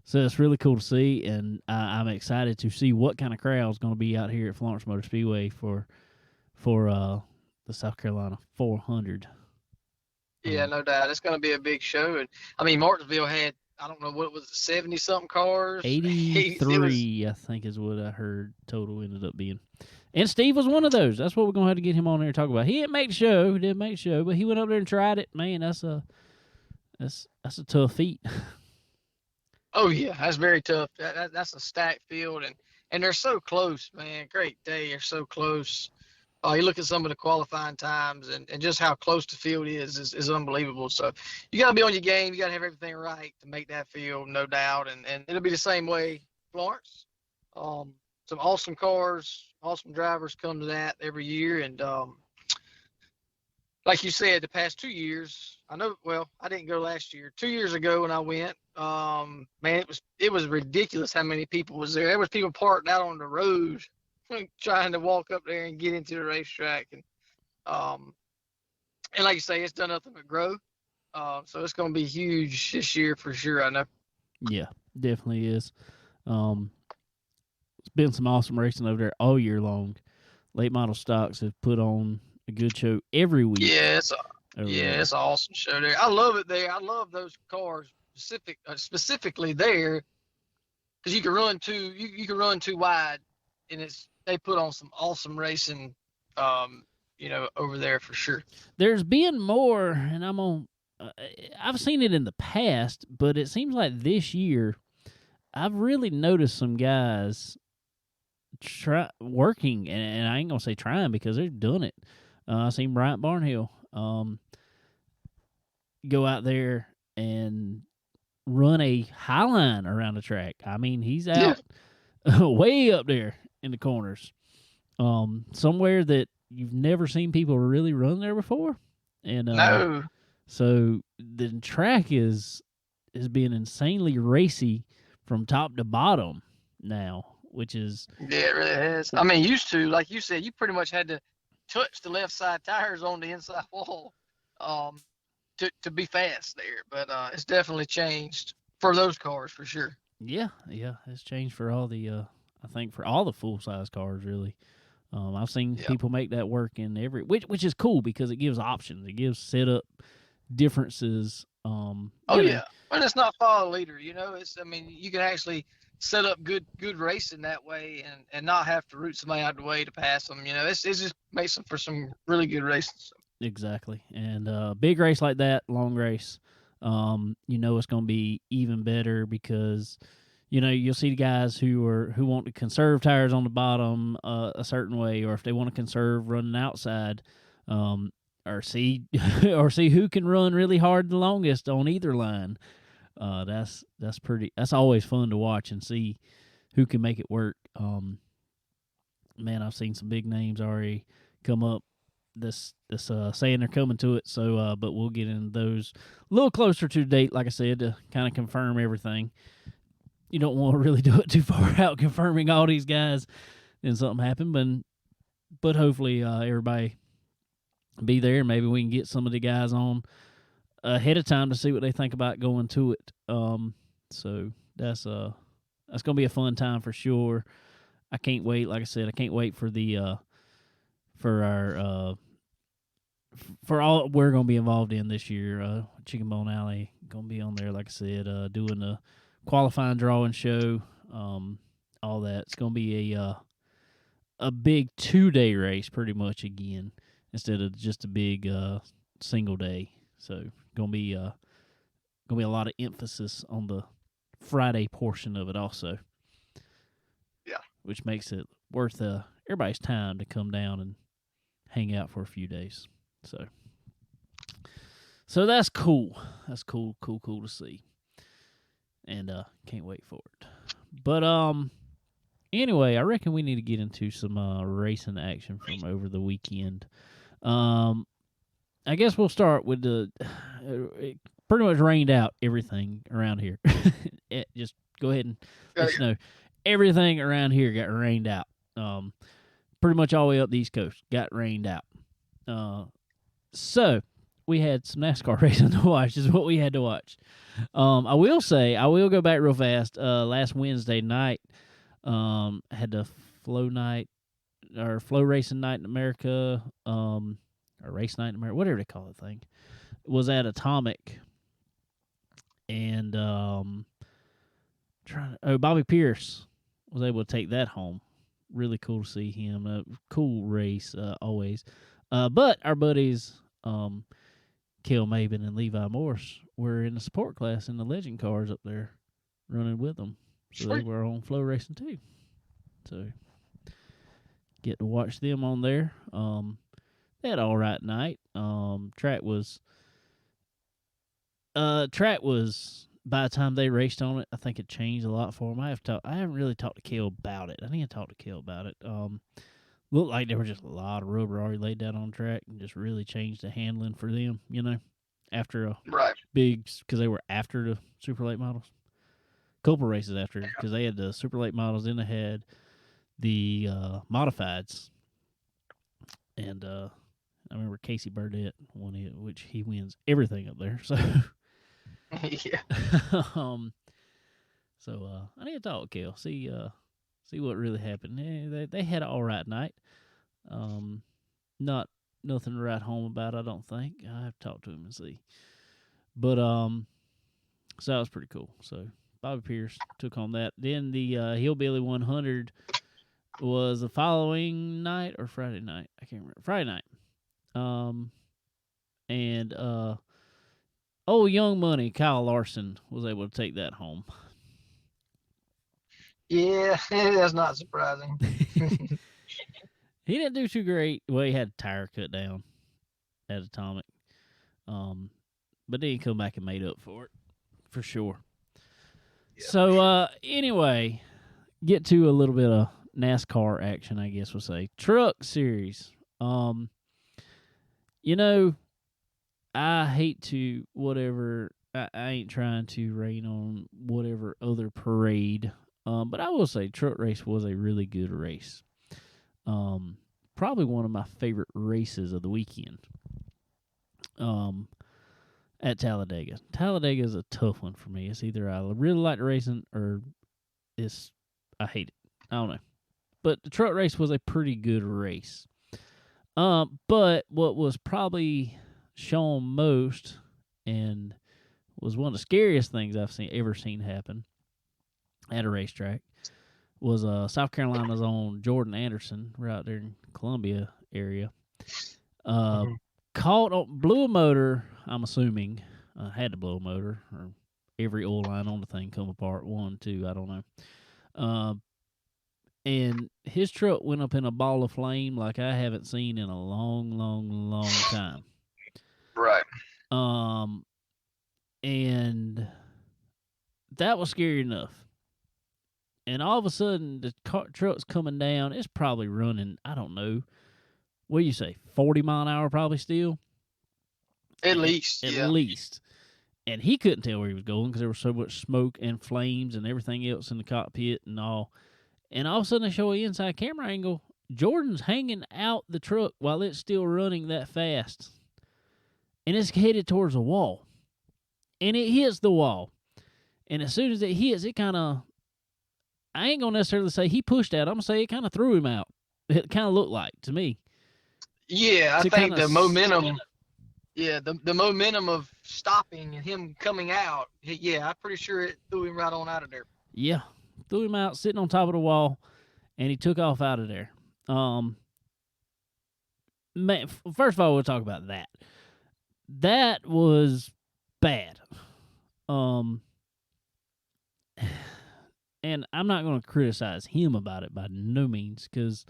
so it's really cool to see, and I'm excited to see what kind of crowd is going to be out here at Florence Motor Speedway for the South Carolina 400. Yeah, no doubt. It's going to be a big show. And I mean, Martinsville had, I don't know, what was it, 70-something cars? 83, I think is what I heard total ended up being. And Steve was one of those. That's what we're going to have to get him on there and talk about. He didn't make the show, but he went up there and tried it. Man, that's a tough feat. Oh, yeah, that's very tough. That's a stacked field, and they're so close, man. Great day. They're so close. You look at some of the qualifying times and just how close the field is unbelievable. So you got to be on your game. You got to have everything right to make that field, no doubt. And it'll be the same way, Florence. Some awesome cars, awesome drivers come to that every year. And like you said, the past 2 years, I didn't go last year. 2 years ago when I went, man, it was ridiculous how many people was there. There was people parked out on the road trying to walk up there and get into the racetrack. And like you say, it's done nothing but grow. So it's going to be huge this year for sure, I know. Yeah, definitely is. It's been some awesome racing over there all year long. Late model stocks have put on a good show every week. Yeah, it's an awesome show there. I love it there. I love those cars specifically there because you can run too wide, and they put on some awesome racing, over there for sure. There's been more, and I've seen it in the past, but it seems like this year I've really noticed some guys working, and I ain't gonna say trying because they've done it. I seen Bryant Barnhill go out there and run a high line around the track. I mean, he's out way up there in the corners, somewhere that you've never seen people really run there before. And no. So the track is being insanely racy from top to bottom now, which is it really has. I mean, used to, like you said, you pretty much had to touch the left side tires on the inside wall to be fast there. But it's definitely changed for those cars for sure. Yeah, it's changed for all the I think for all the full size cars really. I've seen people make that work in which is cool because it gives options. It gives setup differences. And it's not follow leader. You can actually set up good racing that way and not have to root somebody out of the way to pass them. It just makes them for some really good racing. Exactly. And big race like that, long race, it's going to be even better because you'll see guys who want to conserve tires on the bottom a certain way, or if they want to conserve running outside, or see who can run really hard the longest on either line. That's always fun to watch and see who can make it work. Man, I've seen some big names already come up this saying they're coming to it. So, but we'll get into those a little closer to the date, like I said, to kind of confirm everything. You don't want to really do it too far out, confirming all these guys, then something happen. But hopefully everybody be there. Maybe we can get some of the guys on ahead of time to see what they think about going to it. So that's gonna be a fun time for sure. I can't wait. Like I said, I can't wait for the for all we're gonna be involved in this year. Chicken Bone Alley gonna be on there. Like I said, doing the qualifying drawing show, all that. It's gonna be a big 2-day race, pretty much again, instead of just a big single day. So gonna be a lot of emphasis on the Friday portion of it also. Yeah, which makes it worth everybody's time to come down and hang out for a few days. So that's cool. That's cool to see. And can't wait for it. But anyway, I reckon we need to get into some racing action from over the weekend. I guess we'll start with it pretty much rained out everything around here. Just go ahead and let you know. Everything around here got rained out. Pretty much all the way up the East Coast got rained out. So we had some NASCAR racing to watch, is what we had to watch. I will go back real fast. Last Wednesday night, had the flow racing night in America, or race night in America, whatever they call the thing, was at Atomic. And Bobby Pierce was able to take that home. Really cool to see him. Cool race, always. But our buddies, Kel Mabin and Levi Morse, were in the support class in the Legend cars up there running with them. So they were on flow racing too. So get to watch them on there. They had an all right night. Track was by the time they raced on it, I think it changed a lot for them. I haven't really talked to Kel about it. I need to talk to Kel about it. Looked like there were just a lot of rubber already laid down on track and just really changed the handling for them, after a big, because they were after the super late models. Couple races after, because they had the super late models, then they had the modifieds. And I remember Casey Burdett won it, which he wins everything up there. So, yeah. So I need to talk with Kel, see what really happened. Yeah, they had an all right night. Not nothing to write home about, I don't think. I have to talk to him and see. But so that was pretty cool. So Bobby Pierce took home that. Then the Hillbilly 100 was the following night or Friday night. I can't remember. Friday night. And Young Money, Kyle Larson, was able to take that home. Yeah, that's not surprising. He didn't do too great. Well, he had a tire cut down at Atomic. But then he come back and made up for it, for sure. Yeah. So, anyway, get to a little bit of NASCAR action, I guess we'll say. Truck Series. I hate to whatever. I ain't trying to rain on whatever other parade. But I will say Truck Race was a really good race. Probably one of my favorite races of the weekend. At Talladega. Talladega is a tough one for me. It's either I really like the racing or I hate it. I don't know. But the truck race was a pretty good race. But what was probably shown most and was one of the scariest things I've ever seen happen at a racetrack was South Carolina's own Jordan Anderson. We're out there in Columbia area. Blew a motor, I'm assuming. Had to blow a motor, or every oil line on the thing come apart. 1, 2, I don't know. And his truck went up in a ball of flame like I haven't seen in a long, long, long time. Right. And that was scary enough. And all of a sudden, the truck's coming down. It's probably running, I don't know, what do you say, 40 mile an hour probably still? At least. At Yeah. least. And he couldn't tell where he was going because there was so much smoke and flames and everything else in the cockpit and all. And all of a sudden, they show an inside camera angle. Jordan's hanging out the truck while it's still running that fast. And it's headed towards a wall. And it hits the wall. And as soon as it hits, it kind of, I ain't going to necessarily say he pushed out. I'm going to say it kind of threw him out. It kind of looked like to me. Yeah, I To think kinda the momentum. Yeah, the momentum of stopping and him coming out. Yeah, I'm pretty sure it threw him right on out of there. Yeah. Threw him out, sitting on top of the wall, and he took off out of there. Man, first of all, we'll talk about that. That was bad. And I'm not going to criticize him about it by no means, because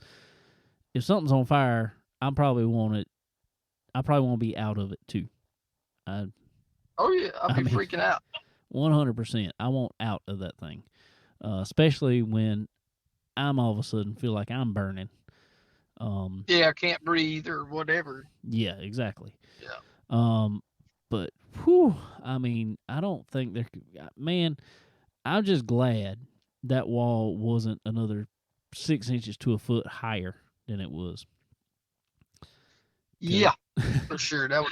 if something's on fire, I probably want to be out of it too. Oh yeah, I'd be freaking out. 100%. I want out of that thing, especially when I'm all of a sudden feel like I'm burning. Yeah, I can't breathe or whatever. Yeah, exactly. Yeah. But whew, I mean, I don't think there could. Man, I'm just glad that wall wasn't another 6 inches to a foot higher than it was. Yeah, for sure. That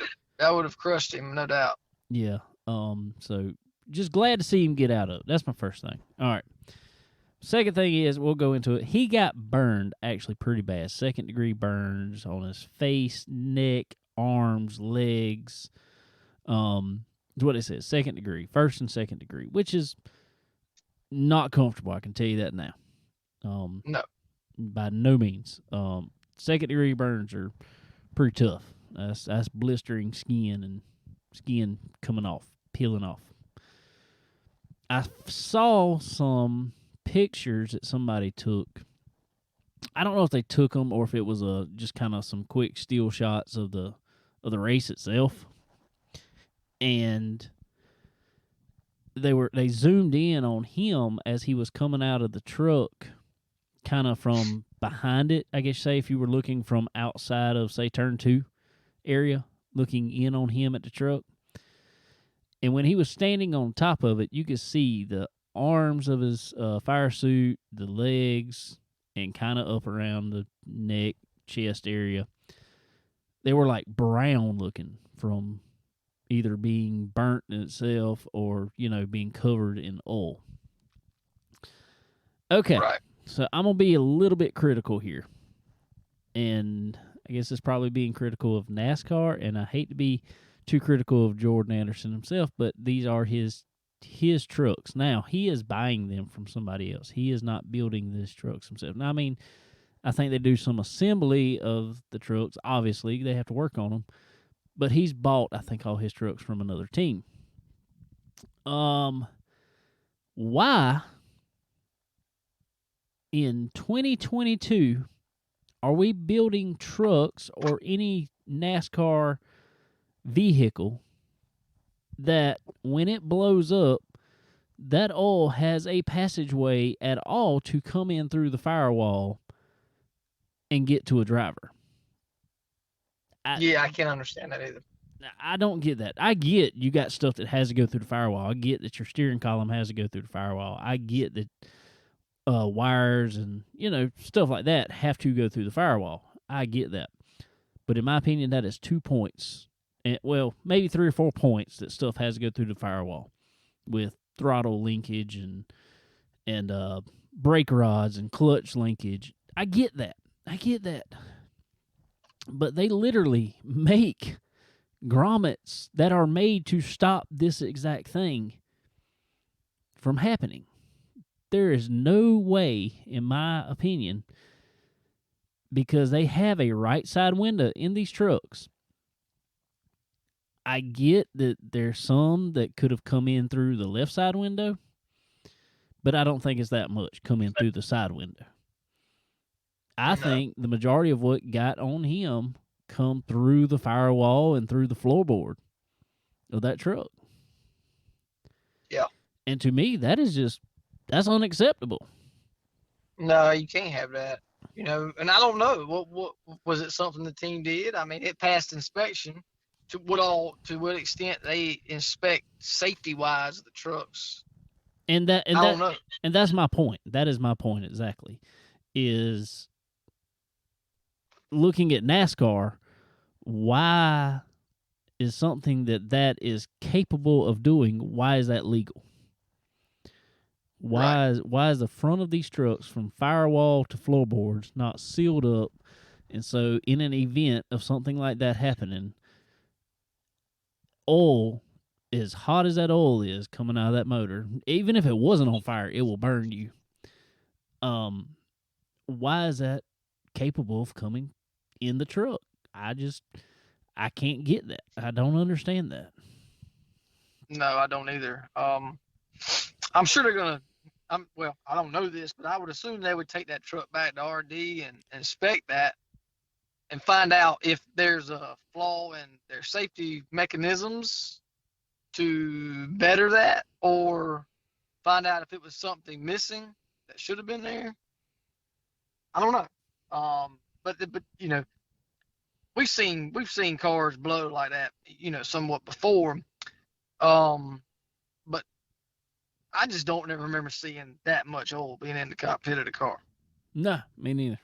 would have crushed him, no doubt. Yeah. So just glad to see him get out of it. That's my first thing. All right. Second thing is, we'll go into it. He got burned actually pretty bad. 2nd-degree burns on his face, neck, arms, legs. What it says, 2nd degree, 1st and 2nd degree, which is not comfortable. I can tell you that now. No. By no means. 2nd-degree burns are pretty tough. That's blistering skin and skin coming off, peeling off. I saw some pictures that somebody took. I don't know if they took them or if it was just kind of some quick still shots of the race itself. And they zoomed in on him as he was coming out of the truck, kind of from behind it. I guess say if you were looking from outside of say turn 2 area, looking in on him at the truck. And when he was standing on top of it, you could see the arms of his fire suit, the legs, and kind of up around the neck, chest area. They were like brown looking from either being burnt in itself or, being covered in oil. Okay. Right. So I'm going to be a little bit critical here. And I guess it's probably being critical of NASCAR, and I hate to be too critical of Jordan Anderson himself, but these are his trucks. Now, he is buying them from somebody else. He is not building these trucks himself. Now, I mean, I think they do some assembly of the trucks. Obviously, they have to work on them. But he's bought, I think, all his trucks from another team. Why in 2022 are we building trucks or any NASCAR vehicle that when it blows up, that oil has a passageway at all to come in through the firewall and get to a driver? I can't understand that either. I don't get that. I get you got stuff that has to go through the firewall. I get that your steering column has to go through the firewall. I get that wires and, stuff like that have to go through the firewall. I get that. But in my opinion, that is 2 points. And, well, maybe 3 or 4 points that stuff has to go through the firewall with throttle linkage and brake rods and clutch linkage. I get that. But they literally make grommets that are made to stop this exact thing from happening. There is no way, in my opinion, because they have a right side window in these trucks. I get that there's some that could have come in through the left side window, but I don't think it's that much come in through the side window. I No. think the majority of what got on him come through the firewall and through the floorboard of that truck. Yeah. And to me, that's unacceptable. No, you can't have that. You know, and I don't know what was it something the team did. I mean, it passed inspection. To what extent they inspect safety wise the trucks. And I don't know. And that's my point. That is my point exactly. Is looking at NASCAR, why is something that is capable of doing, why is that legal? Why is the front of these trucks from firewall to floorboards not sealed up? And so in an event of something like that happening, oil, as hot as that oil is coming out of that motor, even if it wasn't on fire, it will burn you. Why is that capable of coming in the truck? I can't get that. I don't understand that. No, I don't either. I'm sure they're gonna. Well, I don't know this, but I would assume they would take that truck back to RD and inspect that and find out if there's a flaw in their safety mechanisms to better that, or find out if it was something missing that should have been there. I don't know. But you know, we've seen cars blow like that, you know, somewhat before. But I just don't ever remember seeing that much oil being in the cockpit of the car. No, me neither.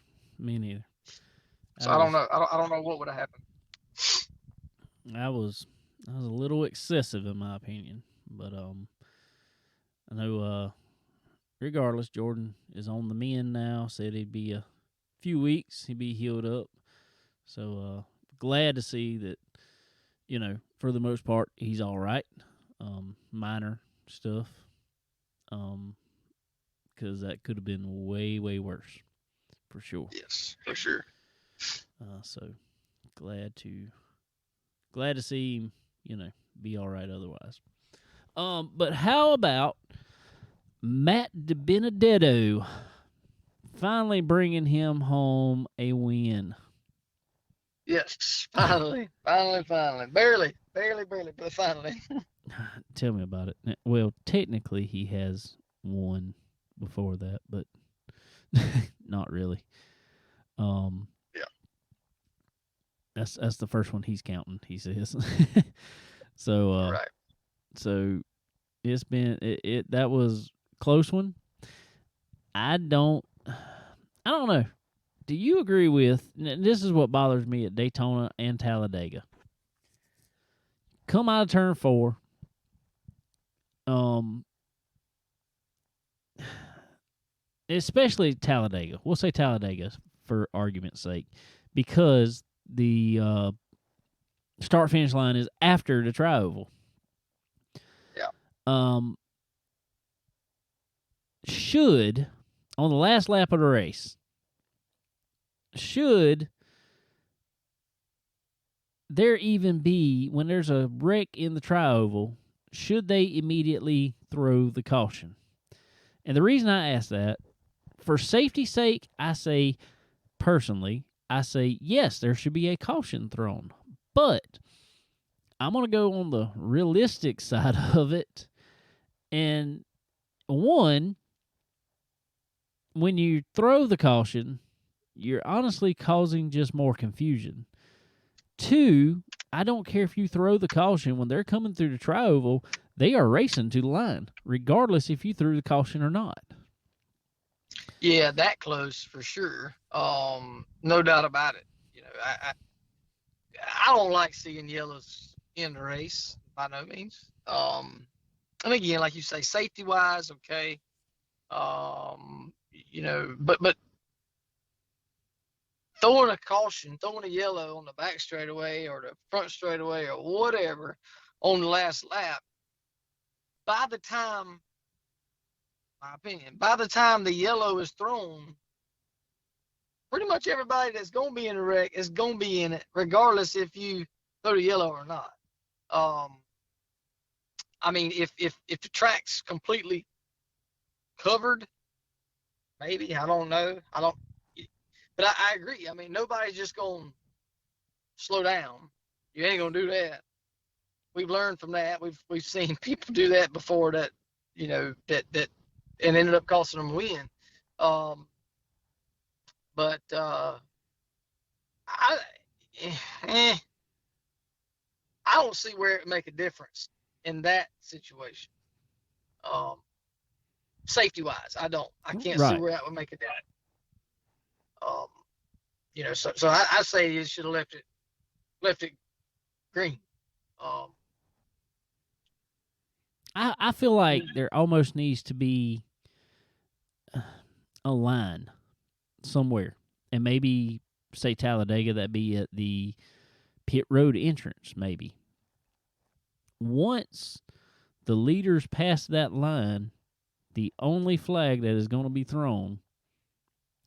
So I don't know. I don't know what would have happened. That was a little excessive in my opinion, but I know regardless, Jordan is on the mend now. Said he'd be a few weeks, he'd be healed up. So glad to see that, you know, for the most part he's all right. Minor stuff, because that could have been way worse, for sure. Yes, for sure. So glad to see him, you know, be all right otherwise. But how about Matt DiBenedetto finally bringing him home a win? Yes, finally. Barely, but finally. Tell me about it. Well, technically he has won before that, but not really. Yeah. That's the first one he's counting, he says. So Right. So it's been that was a close one. I don't know. Do you agree with, this is what bothers me at Daytona and Talladega. Come out of turn 4. Especially Talladega. We'll say Talladega for argument's sake, because the start finish line is after the tri-oval. Yeah. Should, on the last lap of the race, should there even be, when there's a wreck in the tri-oval, should they immediately throw the caution? And the reason I ask that, for safety's sake, I say yes, there should be a caution thrown. But I'm going to go on the realistic side of it. And one, when you throw the caution, you're honestly causing just more confusion. 2, I don't care if you throw the caution. When they're coming through the tri-oval, they are racing to the line, regardless if you threw the caution or not. Yeah, that close for sure. No doubt about it. You know, I don't like seeing yellows in the race by no means. And again, like you say, safety wise, okay. You know, but throwing a caution, throwing a yellow on the back straightaway or the front straightaway or whatever on the last lap, by the time the yellow is thrown, pretty much everybody that's going to be in the wreck is going to be in it, regardless if you throw the yellow or not. I mean, if the track's completely covered, maybe, I don't know. But I agree. I mean, nobody's just gonna slow down. You ain't gonna do that. We've learned from that. We've seen people do that before that, that and ended up costing them a win. But I I don't see where it would make a difference in that situation. Safety wise, I don't. I can't see where that would make a difference. So I say you should have left it green. I feel like there almost needs to be a line somewhere, and maybe say Talladega, that be at the pit road entrance. Maybe once the leaders pass that line, the only flag that is going to be thrown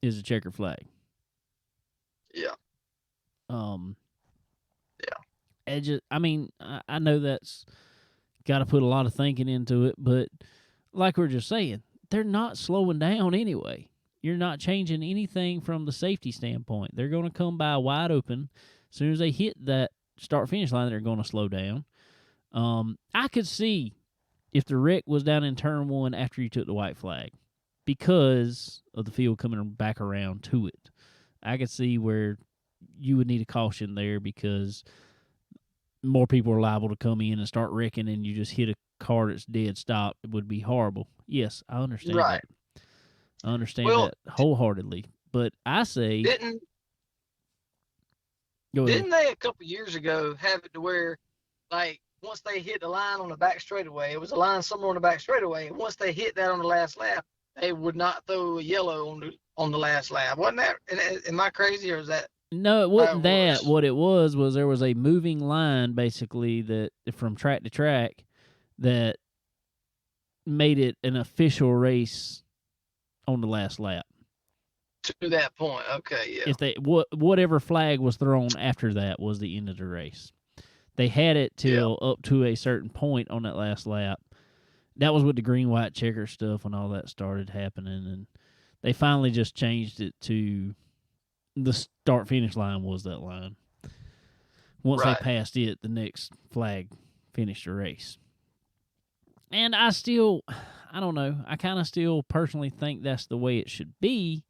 is a checker flag. Yeah. Yeah. I know that's got to put a lot of thinking into it, but like we're just saying, they're not slowing down anyway. You're not changing anything from the safety standpoint. They're going to come by wide open. As soon as they hit that start-finish line, they're going to slow down. I could see if the wreck was down in turn one after you took the white flag because of the field coming back around to it. I could see where you would need a caution there because more people are liable to come in and start wrecking, and you just hit a car that's dead stop. It would be horrible. Yes, I understand that. I understand that wholeheartedly. But I say... Didn't they a couple years ago have it to where, like, once they hit the line on the back straightaway, it was a line somewhere on the back straightaway, and once they hit that on the last lap, they would not throw a yellow on the last lap. Wasn't that? Am I crazy, or is that? No, it wasn't that. What it was there was a moving line, basically, that from track to track that made it an official race on the last lap. To that point, okay, yeah. If they whatever flag was thrown after that was the end of the race. They had it till up to a certain point on that last lap. That was with the green, white checker stuff when all that started happening, and they finally just changed it to the start-finish line was that line. Once they passed it, the next flag finished the race. And I don't know. I kind of still personally think that's the way it should be.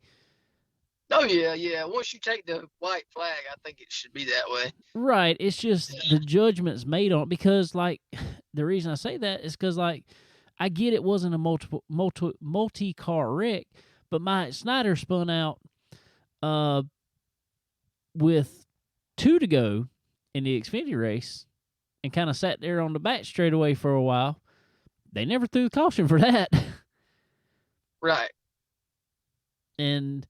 Oh, yeah. Once you take the white flag, I think it should be that way. Right. It's just the judgment's made on it because, like, the reason I say that is because, like, I get it wasn't a multi-car wreck, but Mike Snyder spun out with 2 to go in the Xfinity race and kind of sat there on the back straightaway for a while. They never threw the caution for that. Right. And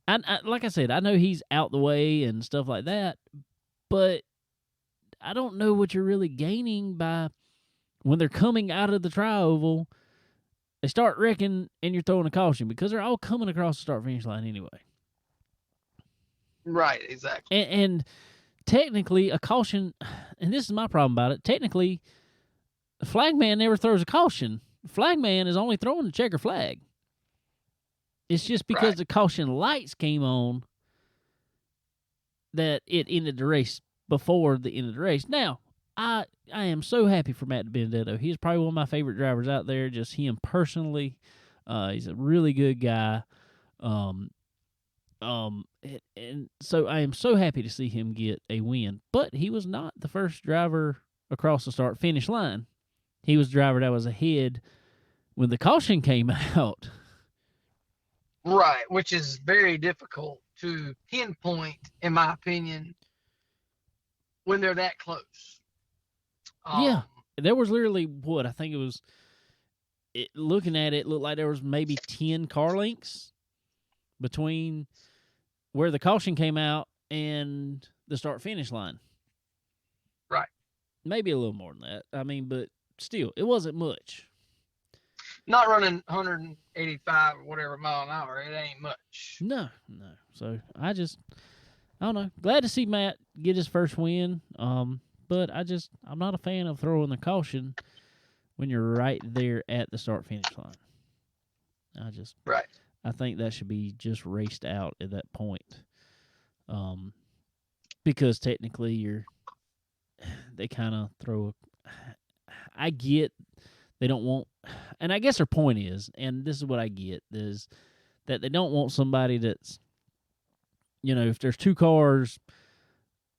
I like I said, I know he's out the way and stuff like that, but I don't know what you're really gaining by when they're coming out of the tri-oval, they start wrecking and you're throwing a caution because they're all coming across the start-finish line anyway. Right, exactly. And technically a caution, and this is my problem about it, technically the flagman never throws a caution. The flagman is only throwing the checker flag. It's just because the caution lights came on that it ended the race before the end of the race. Now, I am so happy for Matt DiBenedetto. He's probably one of my favorite drivers out there, just him personally. He's a really good guy. And so I am so happy to see him get a win. But he was not the first driver across the start-finish line. He was the driver that was ahead when the caution came out. Right, which is very difficult to pinpoint, in my opinion, when they're that close. Yeah, there was literally what I think it was. Looking at it, it looked like there was maybe 10 car lengths between where the caution came out and the start-finish line. Right. Maybe a little more than that. I mean, but still, it wasn't much. Not running 185 or whatever mile an hour. It ain't much. No. So I don't know. Glad to see Matt get his first win. But but I'm not a fan of throwing the caution when you're right there at the start finish line. Right. I think that should be just raced out at that point. Because technically they kind of throw. I get they don't want, and I guess their point is, and this is what I get, is that they don't want somebody that's, if there's two cars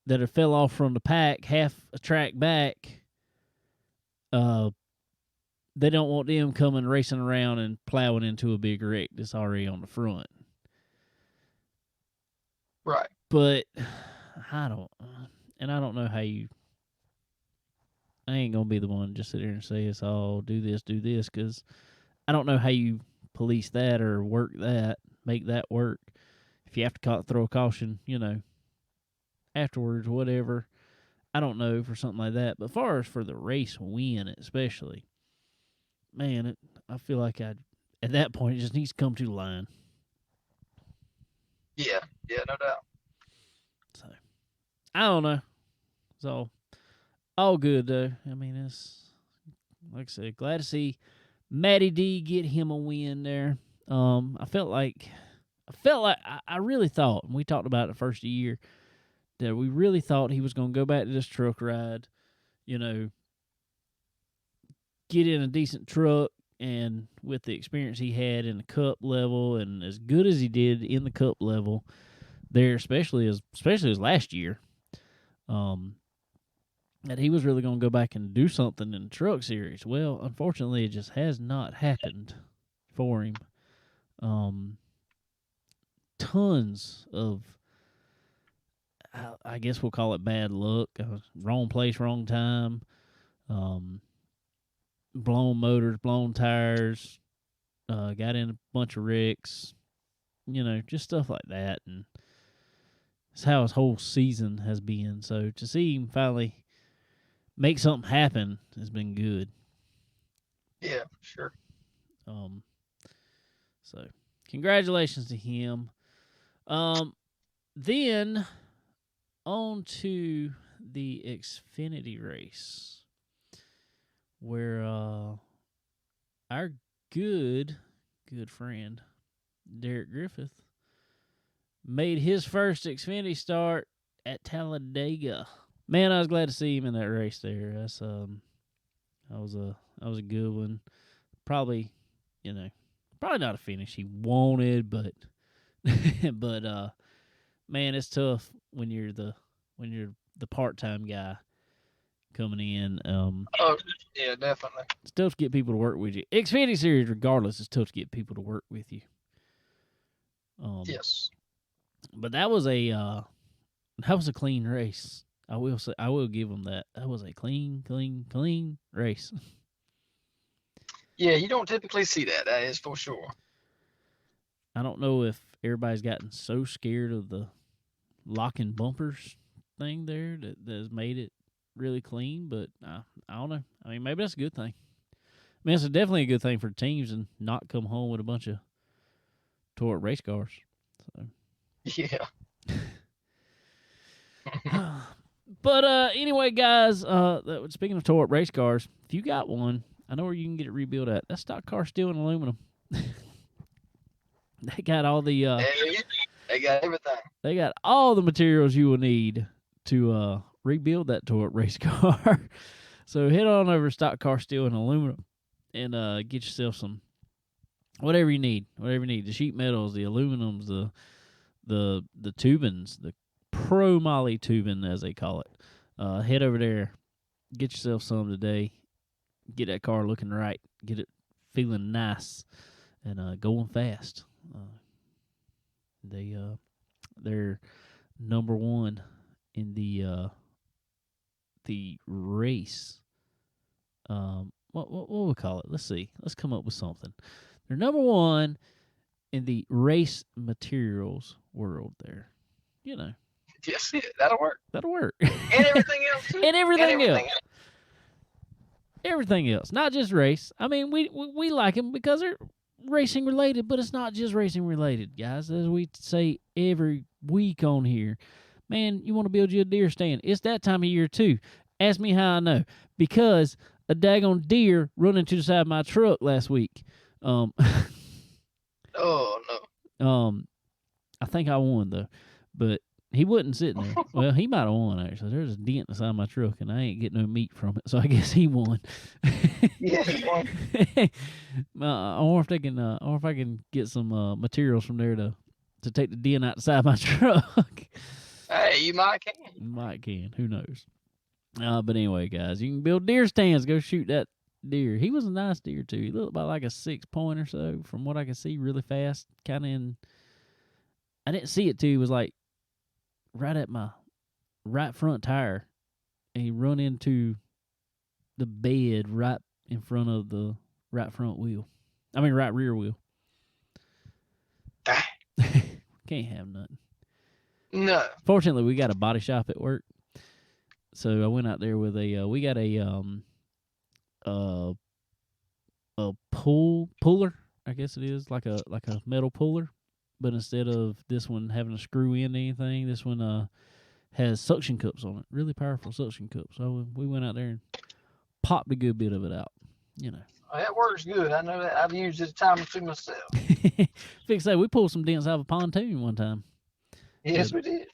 that have fell off from the pack half a track back, they don't want them coming racing around and plowing into a big wreck that's already on the front. Right. But I don't know how I ain't going to be the one to just sit there and say it's all do this, because I don't know how you police that or work that, make that work. If you have to throw a caution, afterwards, whatever. I don't know for something like that. But as far as for the race win, especially, man, I feel like at that point, it just needs to come to the line. Yeah, no doubt. So, I don't know. So, all good, though. I mean, it's, like I said, glad to see Matty D get him a win there. I felt like I really thought, and we talked about it the first year, that we really thought he was going to go back to this truck ride, get in a decent truck, and with the experience he had in the Cup level and as good as he did in the Cup level there, especially as last year, that he was really going to go back and do something in the Truck Series. Well, unfortunately, it just has not happened for him. Tons of, I guess we'll call it bad luck. Wrong place, wrong time. Blown motors, blown tires. Got in a bunch of wrecks. Just stuff like that. And it's how his whole season has been. So to see him finally make something happen has been good. Yeah, sure. So congratulations to him. Then on to the Xfinity race, where our good friend Derek Griffith made his first Xfinity start at Talladega. Man, I was glad to see him in that race there. That's that was a good one. Probably not a finish he wanted, but man, it's tough when you're the part-time guy coming in. Oh, yeah, definitely. It's tough to get people to work with you. Xfinity Series, regardless, it's tough to get people to work with you. Yes. But that was a clean race. I will give them that. That was a clean race. Yeah, you don't typically see that. That is for sure. I don't know if everybody's gotten so scared of the locking bumpers thing there that has made it really clean, but I don't know. I mean, maybe that's a good thing. I mean, it's definitely a good thing for teams and not come home with a bunch of tore race cars. So. Yeah. But anyway, guys, speaking of tore race cars, if you got one, I know where you can get it rebuilt at. That's Stock Car Steel and Aluminum. They got all the they got everything. They got all the materials you will need to rebuild that tore race car. So head on over to Stock Car Steel and Aluminum and get yourself some whatever you need. The sheet metals, the aluminums, the tubings, the Pro Moly tubing as they call it. Head over there, get yourself some today. Get that car looking right. Get it feeling nice and going fast. They're number one in the race. What we call it? Let's see. Let's come up with something. They're number one in the race materials world. There, Yes, that'll work. That'll work. And everything else too. And everything else. Everything else, not just race. I mean, we like them because they're racing related, but it's not just racing related, guys. As we say every week on here, man, you want to build you a deer stand. It's that time of year too. Ask me how I know. Because a daggone deer run into the side of my truck last week. Oh no. I think I won though, but he wasn't sitting there. Well, he might have won actually. There's a dent in the side of my truck, and I ain't getting no meat from it, so I guess he won. Yeah, he won. I wonder if I can get some materials from there to take the dent out the side of my truck. Hey, you might can. Might can. Who knows? But anyway, guys, you can build deer stands. Go shoot that deer. He was a nice deer too. He looked about like a 6 point or so, from what I could see, really fast. Kind of in. I didn't see it too. He was like right at my right front tire, and he run into the bed right in front of the right front wheel. I mean, right rear wheel. Can't have nothing. No. Fortunately, we got a body shop at work, so I went out there with we got a puller, I guess it is, like a metal puller, but instead of this one having a screw in anything, this one has suction cups on it, really powerful suction cups. So we went out there and popped a good bit of it out, you know. That works good. I know that. I've used it a time or two myself. Fix that. We pulled some dents out of a pontoon one time. Yes, we did.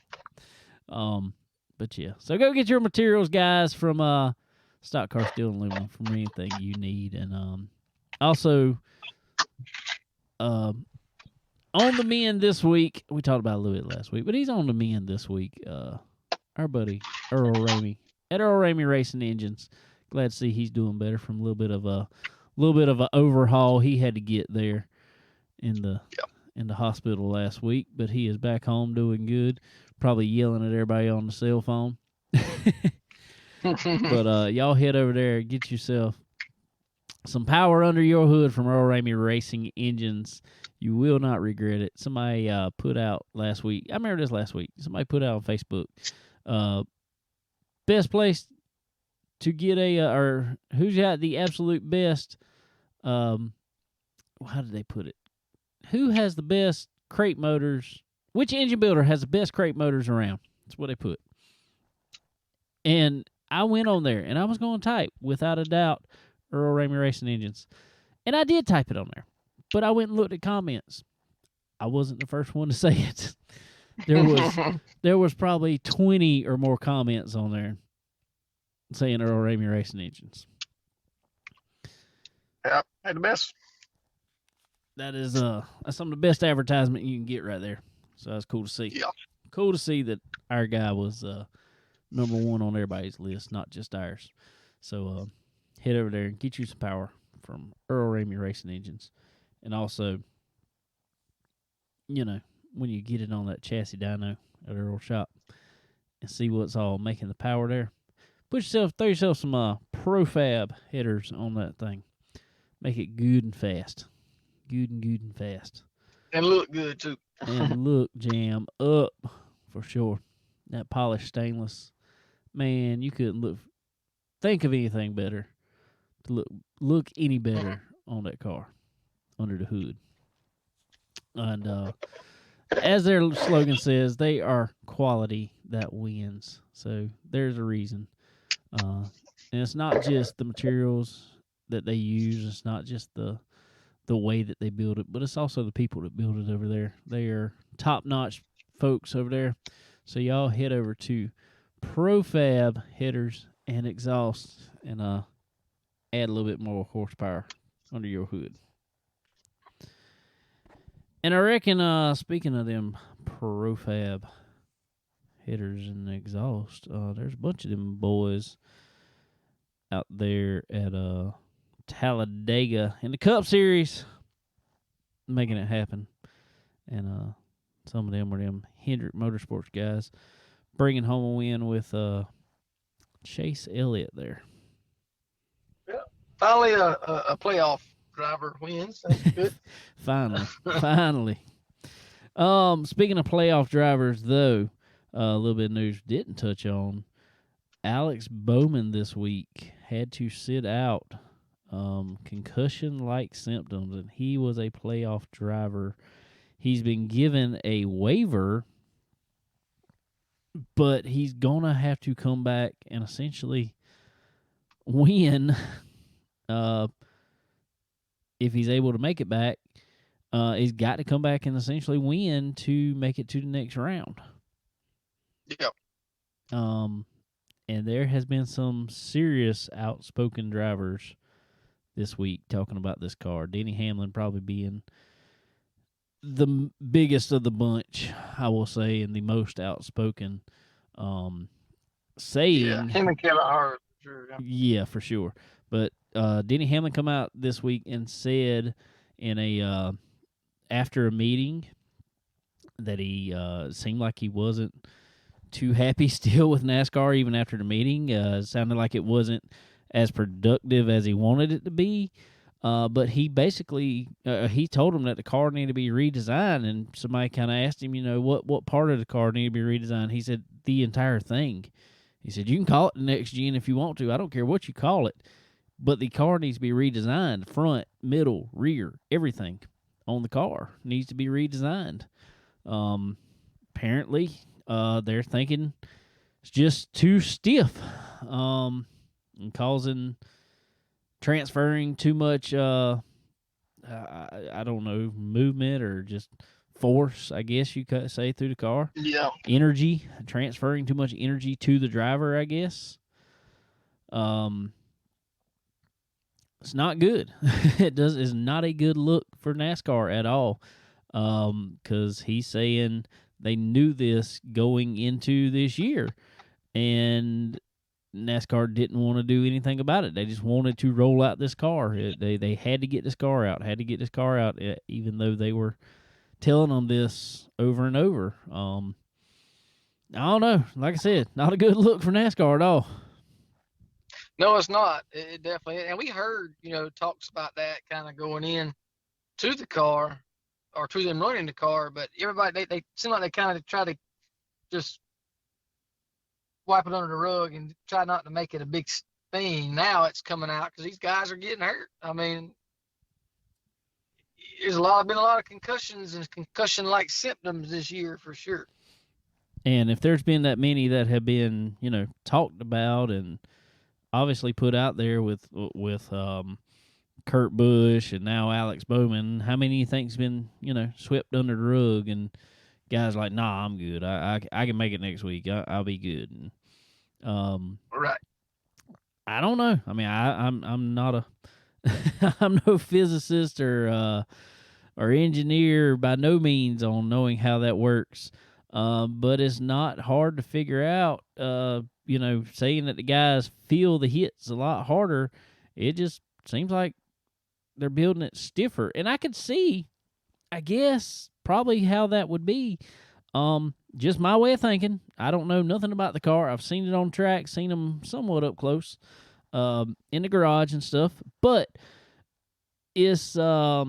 But yeah. So go get your materials, guys, from Stock Car Steel and Aluminum, from anything you need. And also on the mend this week, we talked about Louis last week, but he's on the mend this week. Our buddy Earl Ramey at Earl Ramey Racing Engines. Glad to see he's doing better from a little bit of a overhaul he had to get there in the hospital last week, but he is back home doing good. Probably yelling at everybody on the cell phone. But y'all head over there and get yourself some power under your hood from Earl Ramey Racing Engines. You will not regret it. Somebody put out last week. I remember this last week. Somebody put out on Facebook. Best place to get or who's got the absolute best, how did they put it? Who has the best crate motors? Which engine builder has the best crate motors around? That's what they put. And I went on there, and I was going to type, without a doubt, Earl Ramey Racing Engines. And I did type it on there. But I went and looked at comments. I wasn't the first one to say it. There was probably 20 or more comments on there saying Earl Ramey Racing Engines. Yeah, they're the best. That is that's some of the best advertisement you can get right there. So that's cool to see. Yeah. Cool to see that our guy was number one on everybody's list, not just ours. So head over there and get you some power from Earl Ramey Racing Engines. And also, you know, when you get it on that chassis dyno at Earl shop and see what's all making the power there, throw yourself some Profab headers on that thing. Make it good and fast. Good and fast. And look good, too. And look jam up for sure. That polished stainless, man, you couldn't think of anything better to look any better on that car under the hood. And as their slogan says, they are quality that wins. So there's a reason. And it's not just the materials that they use. It's not just the way that they build it, but it's also the people that build it over there. They are top-notch folks over there. So y'all head over to Profab headers and exhausts and add a little bit more horsepower under your hood. And I reckon, speaking of them Profab headers and exhaust, there's a bunch of them boys out there at Talladega in the Cup Series making it happen. And some of them were them Hendrick Motorsports guys bringing home a win with Chase Elliott there. Yeah. Finally, a playoff driver wins. That's good. Finally. Speaking of playoff drivers, though, a little bit of news didn't touch on. Alex Bowman this week had to sit out. Concussion-like symptoms, and he was a playoff driver. He's been given a waiver but he's gonna have to come back and essentially win. If he's able to make it back, he's got to come back and essentially win to make it to the next round. Yep. And there has been some serious outspoken drivers this week talking about this car. Denny Hamlin probably being the biggest of the bunch, I will say, and the most outspoken. Saying him and Kevin Hart. Sure, yeah, for sure. But Denny Hamlin come out this week and said in a after a meeting that he seemed like he wasn't too happy still with NASCAR even after the meeting. It sounded like it wasn't as productive as he wanted it to be. But he basically he told him that the car needed to be redesigned, and somebody kind of asked him, what part of the car needed to be redesigned. He said the entire thing. He said, you can call it the next gen if you want to. I don't care what you call it. But the car needs to be redesigned. Front, middle, rear, everything on the car needs to be redesigned. Apparently, they're thinking it's just too stiff and transferring too much, I don't know, movement or just force, I guess you could say, through the car. Yeah. Energy, transferring too much energy to the driver, I guess. It's not good. It's not a good look for NASCAR at all. Because he's saying they knew this going into this year, and NASCAR didn't want to do anything about it. They just wanted to roll out this car. They had to get this car out. Even though they were telling them this over and over. I don't know. Like I said, not a good look for NASCAR at all. No, it's not. It definitely, and we heard, talks about that kind of going in to the car or to them running the car, but everybody, they seem like they kind of try to just wipe it under the rug and try not to make it a big thing. Now it's coming out because these guys are getting hurt. I mean, there's been a lot of concussions and concussion-like symptoms this year for sure. And if there's been that many that have been, talked about and obviously put out there with Kurt Busch and now Alex Bowman, how many do you think's been, swept under the rug and guys like, nah, I'm good. I can make it next week. I'll be good. And, right. I don't know. I mean, I'm not a I'm no physicist or engineer by no means on knowing how that works. But it's not hard to figure out. Saying that the guys feel the hits a lot harder, it just seems like they're building it stiffer. And I could see, I guess, probably how that would be. Just my way of thinking. I don't know nothing about the car. I've seen it on track, seen them somewhat up close, in the garage and stuff. But it's, I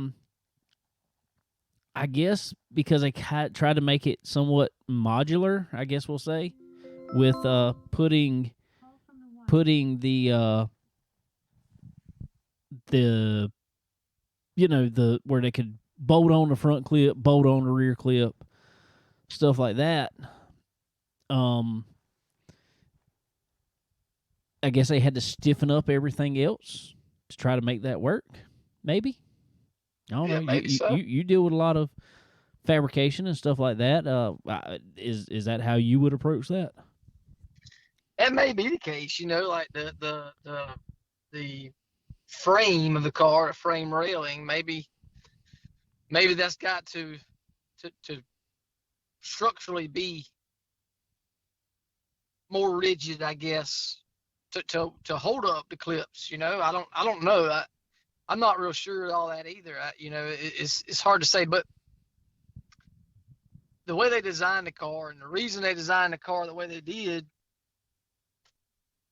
guess, because they tried to make it somewhat modular, I guess we'll say, with putting the where they could bolt on the front clip, bolt on the rear clip, stuff like that. I guess they had to stiffen up everything else to try to make that work. Maybe. I don't know. Maybe so. You deal with a lot of fabrication and stuff like that. Is that how you would approach that? That may be the case. Like the frame of the car, the frame railing. Maybe that's got to structurally be more rigid, I guess, to hold up the clips. I don't know. I'm not real sure of all that either. It's hard to say, but the way they designed the car and the reason they designed the car the way they did,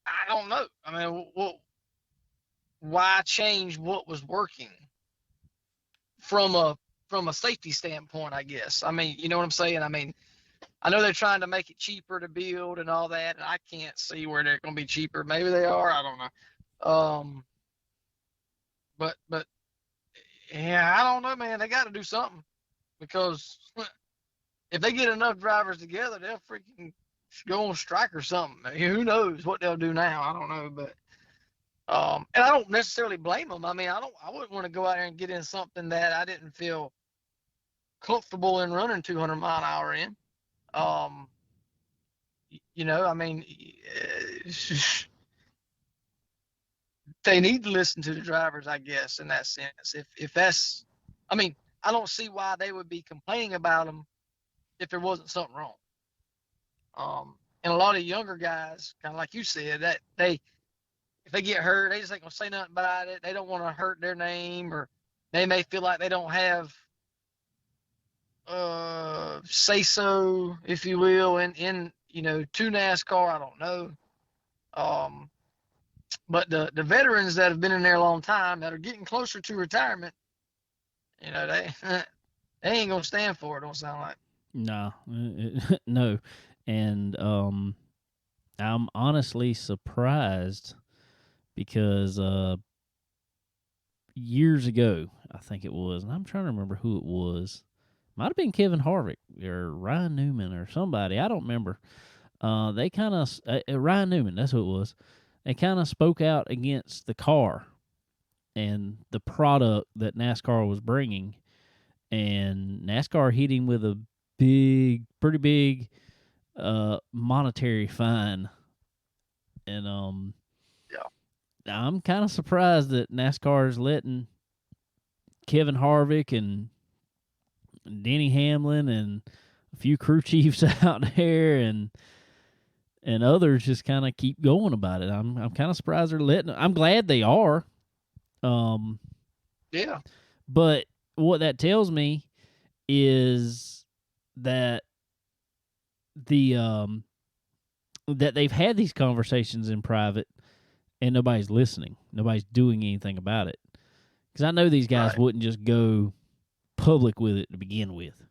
I don't know. I mean, why change what was working from a safety standpoint, I guess? I mean, you know what I'm saying? I mean, I know they're trying to make it cheaper to build and all that, and I can't see where they're going to be cheaper. Maybe they are. I don't know. But yeah, I don't know, man. They got to do something, because if they get enough drivers together, they'll freaking go on strike or something. I mean, who knows what they'll do now? I don't know, but and I don't necessarily blame them. I mean, I wouldn't want to go out there and get in something that I didn't feel comfortable in running 200-mile-an-hour in. I mean, they need to listen to the drivers, I guess, in that sense. If that's, I mean, I don't see why they would be complaining about them if there wasn't something wrong. And a lot of younger guys, kind of like you said, that if they get hurt, they just ain't gonna say nothing about it. They don't want to hurt their name, or they may feel like they don't have say so, if you will, in to NASCAR. I don't know. But the veterans that have been in there a long time, that are getting closer to retirement, they ain't gonna stand for it. Don't sound like. No, no, and I'm honestly surprised because years ago, I think it was, and I'm trying to remember who it was. Might have been Kevin Harvick or Ryan Newman or somebody. I don't remember. They kind of Ryan Newman. That's who it was. They kind of spoke out against the car and the product that NASCAR was bringing, and NASCAR hit him with a pretty big monetary fine. And yeah, I'm kind of surprised that NASCAR is letting Kevin Harvick and Denny Hamlin and a few crew chiefs out there and others just kind of keep going about it. I'm kind of surprised they're letting. I'm glad they are. Yeah. But what that tells me is that that they've had these conversations in private and nobody's listening. Nobody's doing anything about it. Because I know these guys wouldn't just go public with it to begin with.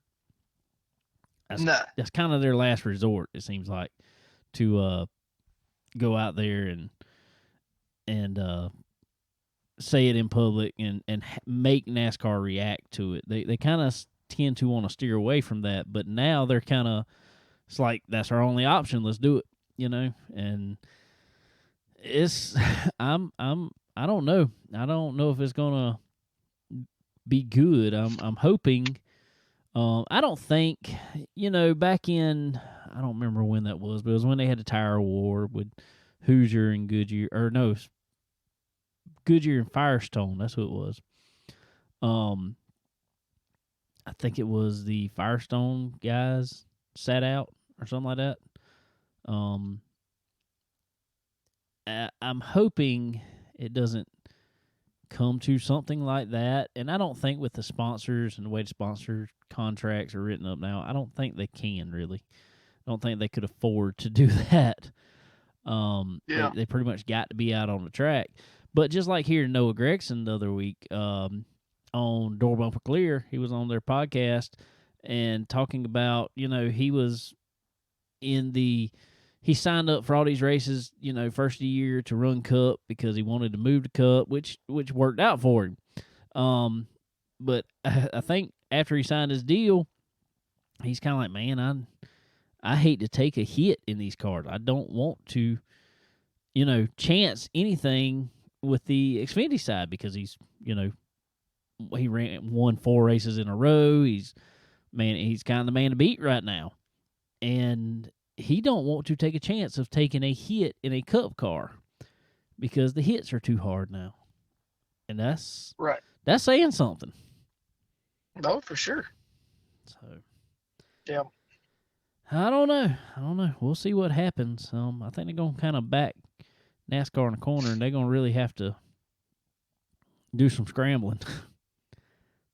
That's kind of their last resort, it seems like, to go out there and say it in public and make NASCAR react to it. They kind of tend to want to steer away from that, but now they're kind of, it's like, that's our only option. Let's do it, and it's, I don't know. I don't know if it's going to be good. I'm hoping. I don't think, back in, I don't remember when that was, but it was when they had the tire war with Hoosier and Goodyear, or no, Goodyear and Firestone. That's who it was. I think it was the Firestone guys sat out or something like that. I'm hoping it doesn't come to something like that. And I don't think with the sponsors and the way the sponsor contracts are written up now, I don't think they can really. I don't think they could afford to do that. Yeah. They pretty much got to be out on the track. But just like hearing Noah Gregson the other week on Door Bumper Clear, he was on their podcast and talking about, he was he signed up for all these races, first year to run Cup because he wanted to move to Cup, which worked out for him. But I think after he signed his deal, he's kind of like, man, I hate to take a hit in these cars. I don't want to, chance anything with the Xfinity side because he's, he won 4 races in a row. He's kind of the man to beat right now. And he don't want to take a chance of taking a hit in a Cup car because the hits are too hard now. And that's saying something. No, for sure. So, yeah. I don't know. We'll see what happens. I think they're going to kind of back NASCAR in the corner, and they're going to really have to do some scrambling.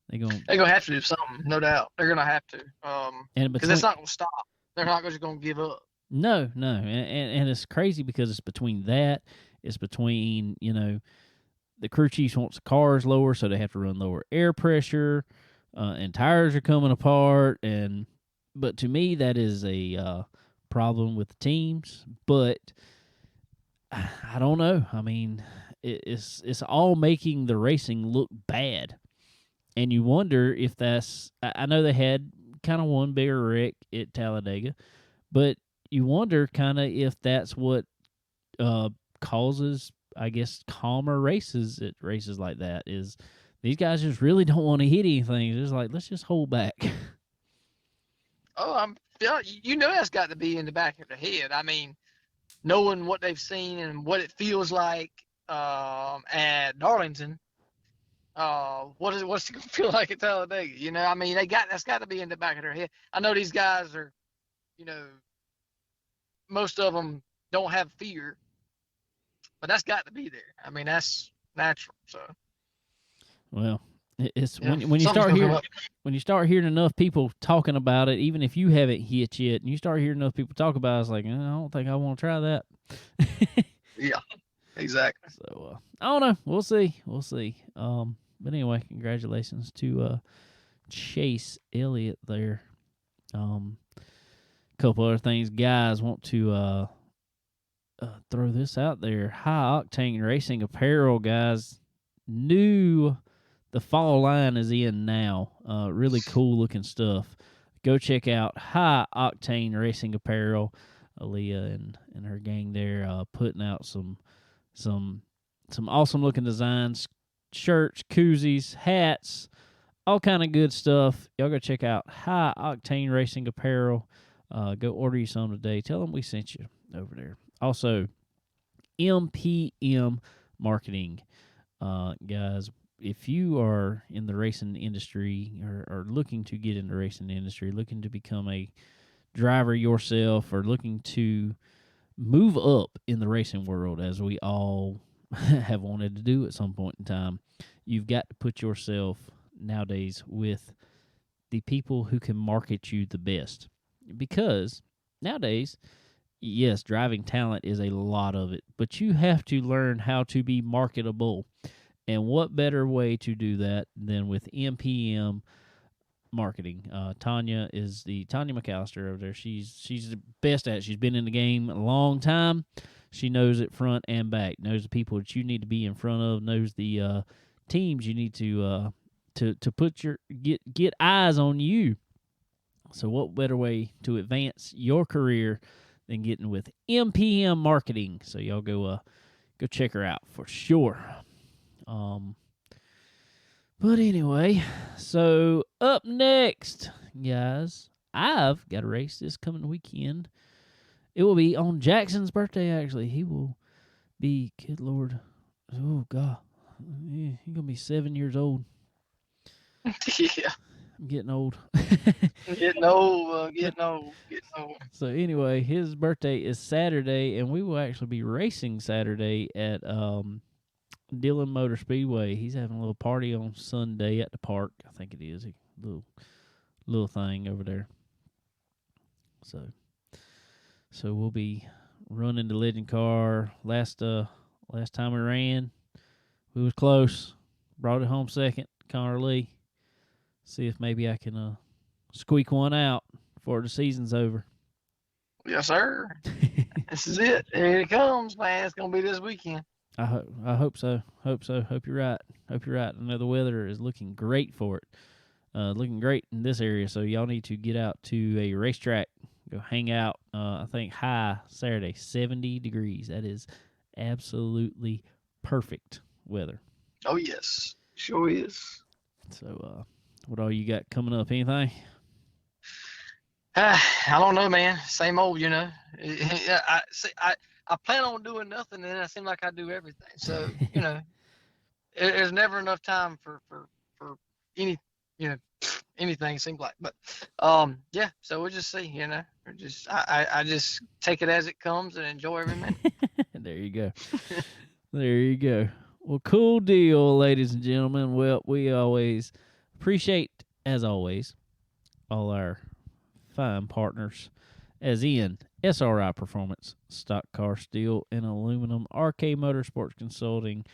They're going to have to do something, no doubt. They're going to have to. Because it's not going to stop. They're not just going to give up. No. And it's crazy because it's between that. It's between, the crew chiefs wants the cars lower, so they have to run lower air pressure, and tires are coming apart. But to me, that is a problem with the teams. But I don't know. I mean, it's all making the racing look bad. And you wonder if that's – I know they had kind of one bigger wreck at Talladega, but, you wonder kind of if that's what causes, I guess, calmer races at races like that. Is these guys just really don't want to hit anything? It's just like, let's just hold back. Oh, that's got to be in the back of their head. I mean, knowing what they've seen and what it feels like at Darlington, what's it gonna feel like at Talladega? You know, I mean, that's got to be in the back of their head. I know these guys are, you know, most of them don't have fear, but that's got to be there. I mean, that's natural. So, well, it's yeah, when you start hearing enough people talking about it, even if you haven't hit yet, and you start hearing enough people talk about it, it's like, I don't think I want to try that. yeah, exactly. So I don't know. We'll see. But anyway, congratulations to Chase Elliott there. Couple other things, guys, want to throw this out there. High Octane Racing Apparel, guys. The fall line is in now. Really cool looking stuff. Go check out High Octane Racing Apparel. Aaliyah and her gang there putting out some awesome looking designs, shirts, koozies, hats, all kind of good stuff. Y'all go check out High Octane Racing Apparel. Go order you some today. Tell them we sent you over there. Also, MPM Marketing, guys. If you are in the racing industry or looking to get in the racing industry, looking to become a driver yourself, or looking to move up in the racing world, as we all have wanted to do at some point in time, you've got to put yourself nowadays with the people who can market you the best. Because nowadays, yes, driving talent is a lot of it, but you have to learn how to be marketable. And what better way to do that than with MPM Marketing? Tanya McAllister over there. She's the best at it. She's been in the game a long time. She knows it front and back. Knows the people that you need to be in front of. Knows the teams you need to put get eyes on you. So what better way to advance your career than getting with MPM Marketing? So y'all go check her out for sure. But anyway, so up next, guys, I've got a race this coming weekend. It will be on Jackson's birthday, actually. He will be, good Lord, oh, God, he's going to be 7 years old. Yeah. I'm getting old. Getting old. So anyway, his birthday is Saturday, and we will actually be racing Saturday at Dillon Motor Speedway. He's having a little party on Sunday at the park. I think it is a little thing over there. So we'll be running the legend car. Last time we ran, we was close. Brought it home second. Connor Lee. See if maybe I can squeak one out before the season's over. Yes, sir. This is it. Here it comes, man. It's gonna be this weekend. I hope so. Hope you're right. I know the weather is looking great for it. Looking great in this area. So y'all need to get out to a racetrack. Go hang out. I think high Saturday, 70 degrees. That is absolutely perfect weather. Oh yes, sure is. So what all you got coming up? Anything? I don't know, man. Same old, you know. I plan on doing nothing, and then I seem like I do everything. So, you know, there's never enough time for any, you know, anything. Seems like, but yeah. So we'll just see. You know, I just take it as it comes and enjoy every minute. There you go. There you go. Well, cool deal, ladies and gentlemen. Well, we always appreciate, as always, all our fine partners, as in SRI Performance, Stock Car Steel and Aluminum, RK Motorsports Consulting,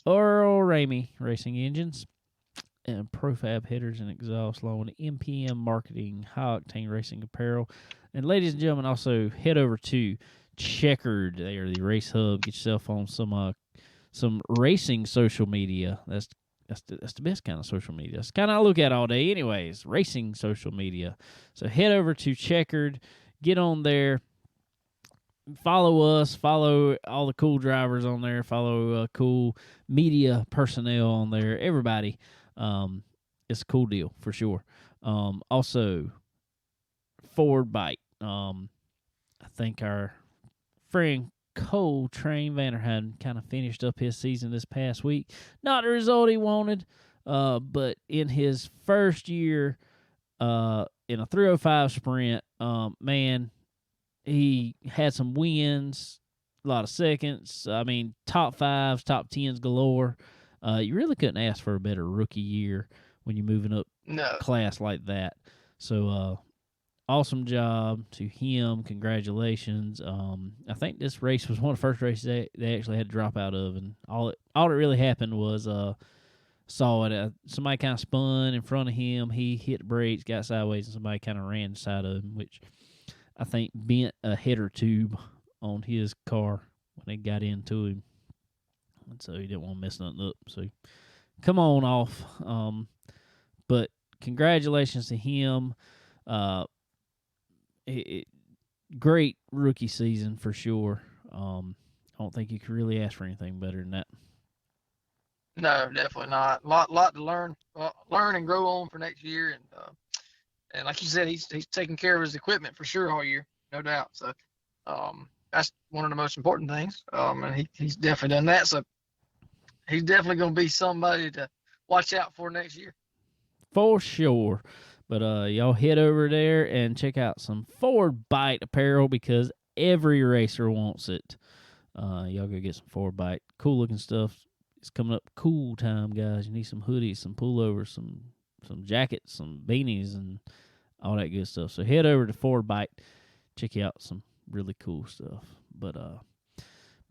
Earl Ramey Racing Engines, and Profab Headers and Exhaust Loan, MPM Marketing, High Octane Racing Apparel. And ladies and gentlemen, also head over to Checkered. They are the race hub. Get yourself on some racing social media. That's the best kind of social media. It's kind of I look at all day anyways, racing social media. So head over to Checkered, get on there, follow us, follow all the cool drivers on there, follow cool media personnel on there. Everybody, it's a cool deal for sure. Also, Forward Bite. I think our friend Cole Train Vanderheiden kind of finished up his season this past week. Not the result he wanted, but in his first year in a 305 sprint, man, he had some wins, a lot of seconds. I mean, top fives, top tens galore. You really couldn't ask for a better rookie year when you're moving up class like that. So, awesome job to him. Congratulations. I think this race was one of the first races they actually had to drop out of, and all that really happened was saw it. Somebody kind of spun in front of him. He hit the brakes, got sideways, and somebody kind of ran inside of him, which I think bent a header tube on his car when they got into him. And so he didn't want to mess nothing up. So come on off. But congratulations to him. Great rookie season for sure. I don't think you could really ask for anything better than that. No, definitely not. Lot to learn and grow on for next year, and like you said, he's taking care of his equipment for sure all year, no doubt. So, that's one of the most important things. And he's definitely done that. So, he's definitely going to be somebody to watch out for next year. For sure. But y'all head over there and check out some Forward Bite apparel because every racer wants it. Y'all go get some Forward Bite. Cool looking stuff. It's coming up cool time, guys. You need some hoodies, some pullovers, some jackets, some beanies, and all that good stuff. So head over to Forward Bite. Check out some really cool stuff. But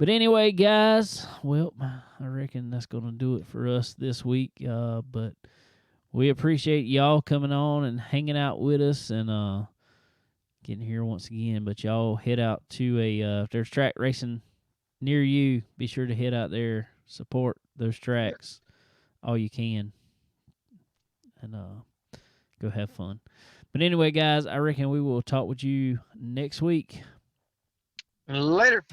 anyway, guys, well, I reckon that's going to do it for us this week. But we appreciate y'all coming on and hanging out with us and getting here once again. But y'all head out to if there's track racing near you, be sure to head out there, support those tracks all you can, and go have fun. But anyway, guys, I reckon we will talk with you next week. Later.